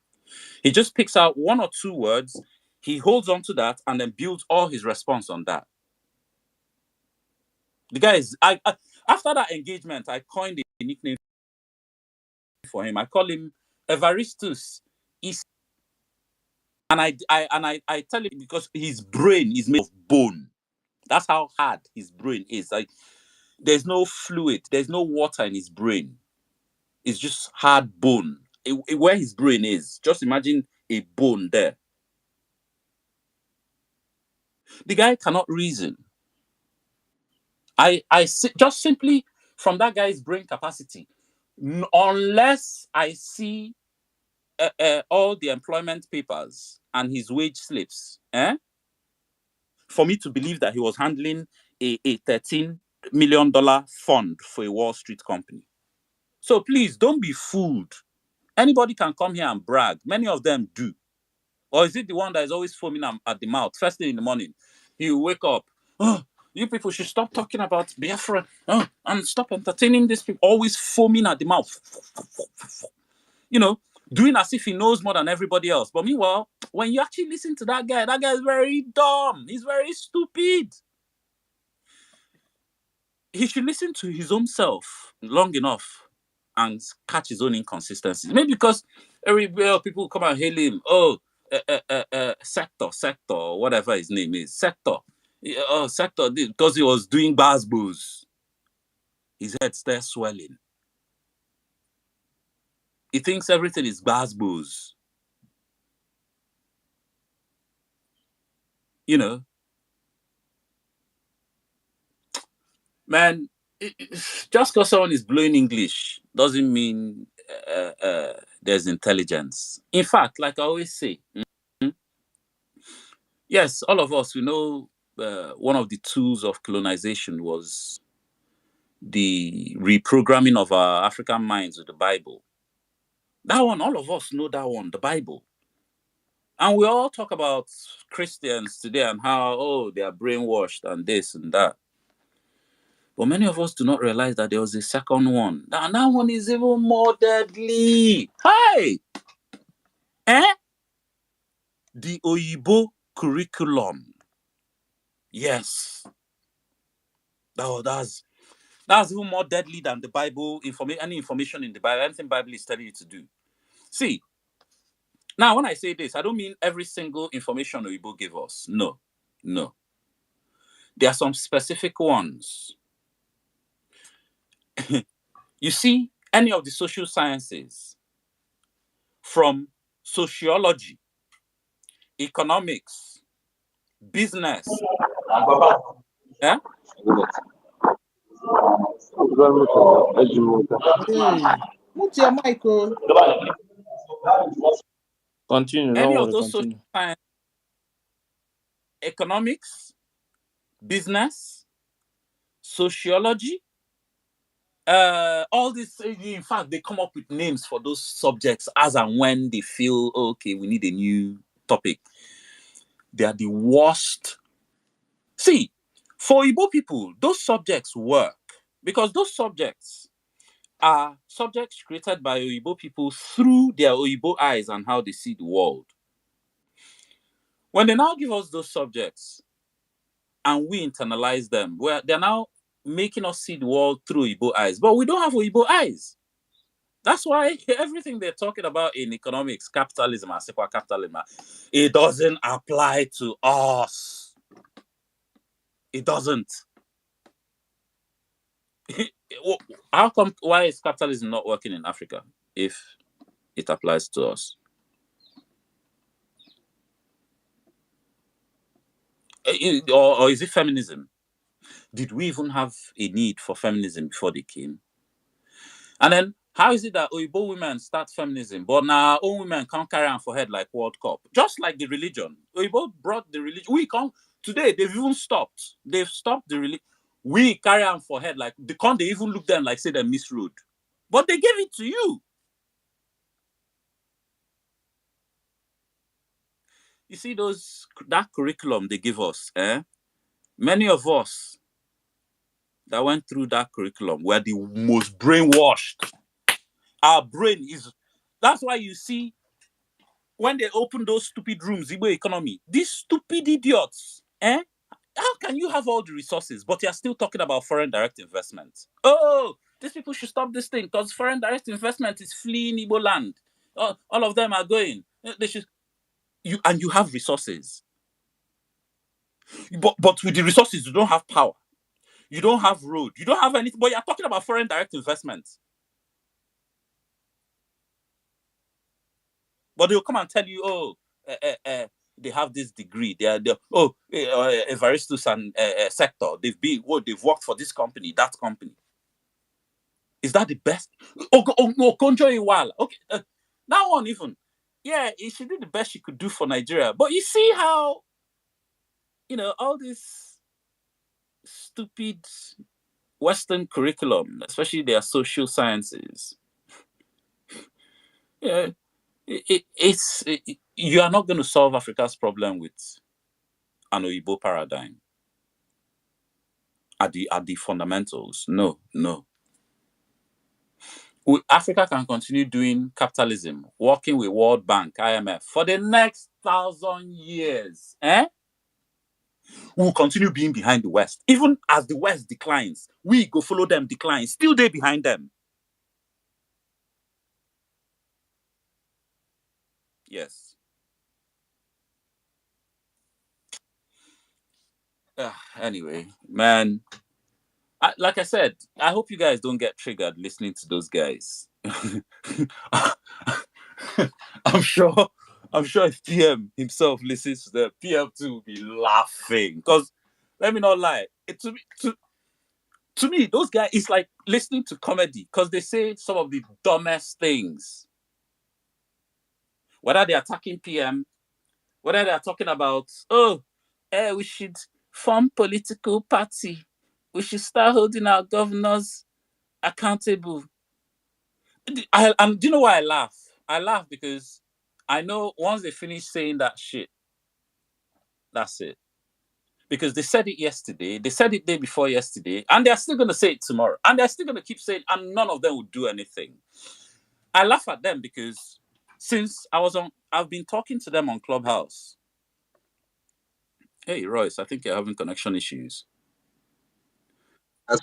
He just picks out one or two words, he holds on to that, and then builds all his response on that. The guy is, after that engagement, I coined a nickname for him. I call him Evaristus. And I tell him, because his brain is made of bone. That's how hard his brain is. Like, there's no fluid, there's no water in his brain. It's just hard bone. Where his brain is, just imagine a bone there. The guy cannot reason. I just simply from that guy's brain capacity, unless I see all the employment papers and his wage slips, for me to believe that he was handling a $13 million fund for a Wall Street company. So please don't be fooled. Anybody can come here and brag. Many of them do. Or is it the one that is always foaming at the mouth first thing in the morning? He will wake up. Oh, you people should stop talking about Biafra and stop entertaining these people. Always foaming at the mouth. Doing as if he knows more than everybody else. But meanwhile, when you actually listen to that guy is very dumb. He's very stupid. He should listen to his own self long enough and catch his own inconsistencies. Maybe because people come and hail him. Oh, Sector, whatever his name is. Sector. Oh, Sector, because he was doing basbos. His head starts swelling. He thinks everything is basbos. Man, just because someone is blowing English doesn't mean there's intelligence. In fact, like I always say, yes, all of us, we know one of the tools of colonization was the reprogramming of our African minds with the Bible. That one, all of us know that one, the Bible. And we all talk about Christians today and how, oh, they are brainwashed and this and that. But many of us do not realize that there was a second one. And that one is even more deadly. Hi! The Oyibo curriculum. Yes. That's even more deadly than the Bible, any information in the Bible, anything Bible is telling you to do. See, now when I say this, I don't mean every single information Oyibo give us. No. There are some specific ones. You see, any of the social sciences, from sociology, economics, business, yeah? Hey, mute your mic, oh. Continue, Any don't of worry, those social continue. sciences, economics, business, sociology, all this, in fact, they come up with names for those subjects as and when they feel, okay, we need a new topic. They are the worst. See, for Igbo people, those subjects work because those subjects are subjects created by Igbo people through their Igbo eyes and how they see the world. When they now give us those subjects and we internalize them, they're now making us see the world through Igbo eyes, but we don't have Igbo eyes. That's why everything they're talking about in economics, capitalism, and secular capitalism, it doesn't apply to us. It doesn't. How come? Why is capitalism not working in Africa if it applies to us? Or is it feminism? Did we even have a need for feminism before they came? And then how is it that Oyibo women start feminism, but now our own women can't carry on for head like World Cup? Just like the religion. Oyibo brought the religion. We can't. Today, they've even stopped. They've stopped the religion. We carry on for head like, they even look them like, say, they misruled. But they gave it to you. You see that curriculum they give us, many of us that went through that curriculum were the most brainwashed. Our brain is, that's why you see when they open those stupid rooms, Igbo economy, these stupid idiots, how can you have all the resources, but you're still talking about foreign direct investment? Oh, these people should stop this thing because foreign direct investment is fleeing Igbo land. All of them are going. They should, and you have resources. But with the resources, you don't have power. You don't have road. You don't have anything. But you're talking about foreign direct investment. But they'll come and tell you, oh, they have this degree. They're Evaristus and Sector. They've worked for this company, that company. Is that the best? Konjo Iwala. Okay, that one even. Yeah, she did the best she could do for Nigeria. But you see how, all this stupid Western curriculum, especially their social sciences. Yeah, you are not going to solve Africa's problem with an Oyibo paradigm at the fundamentals. No. Africa can continue doing capitalism, working with World Bank, IMF for the next 1,000 years. We'll continue being behind the West. Even as the West declines, we go follow them decline. Still they behind them. Yes. Anyway, man, like I said, I hope you guys don't get triggered listening to those guys. I'm sure if PM himself listens to them, PM2 will be laughing. Because let me not lie, to me, those guys, it's like listening to comedy because they say some of the dumbest things. Whether they're attacking PM, whether they're talking about, we should form political party. We should start holding our governors accountable. And do you know why I laugh? I laugh because I know once they finish saying that shit, that's it. Because they said it yesterday, they said it day before yesterday, and they're still gonna say it tomorrow, and they're still gonna keep saying, and none of them will do anything. I laugh at them because since I've been talking to them on Clubhouse. Hey Royce, I think you're having connection issues.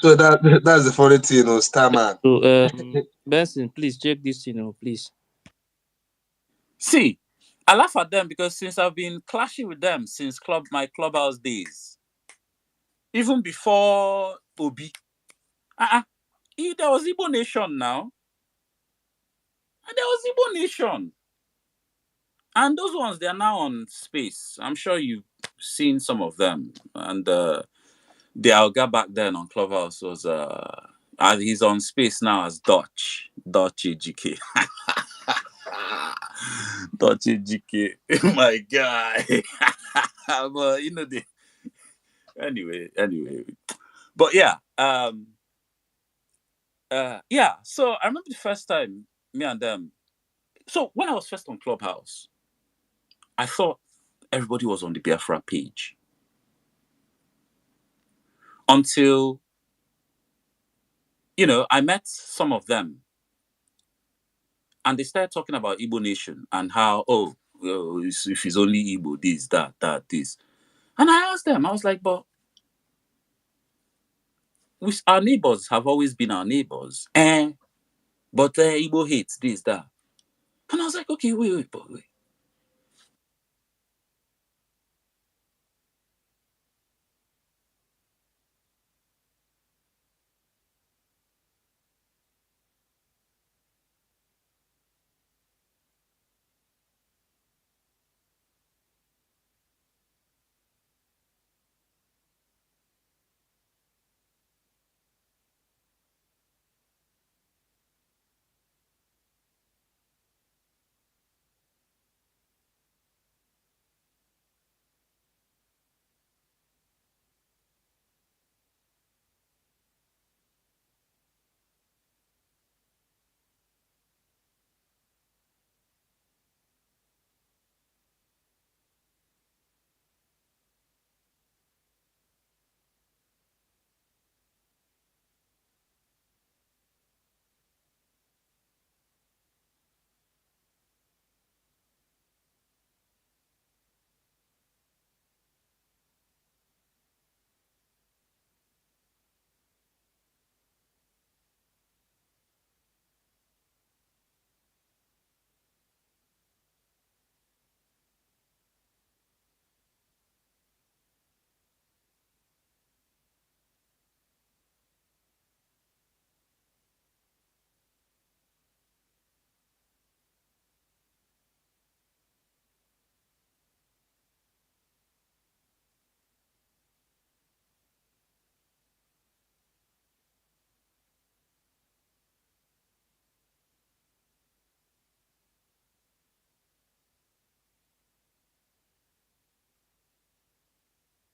So that's the funny thing, Starman. So, Benson, please check this, please. See, I laugh at them because since I've been clashing with them since my Clubhouse days, even before Obi, there was Igbo Nation now. And there was Igbo Nation. And those ones, they are now on Space. I'm sure you've seen some of them. And the Alga back then on Clubhouse was, he's on Space now as Dutch AGK. Dutch AGK, my guy. But, anyway. But yeah, yeah. So I remember the first time me and them. So when I was first on Clubhouse, I thought everybody was on the Biafra page until I met some of them, and they started talking about Igbo Nation and how if it's only Igbo, this, that, this, and I asked them, I was like, but our neighbors have always been our neighbors, but Igbo hates this, that. And I was like, okay, wait.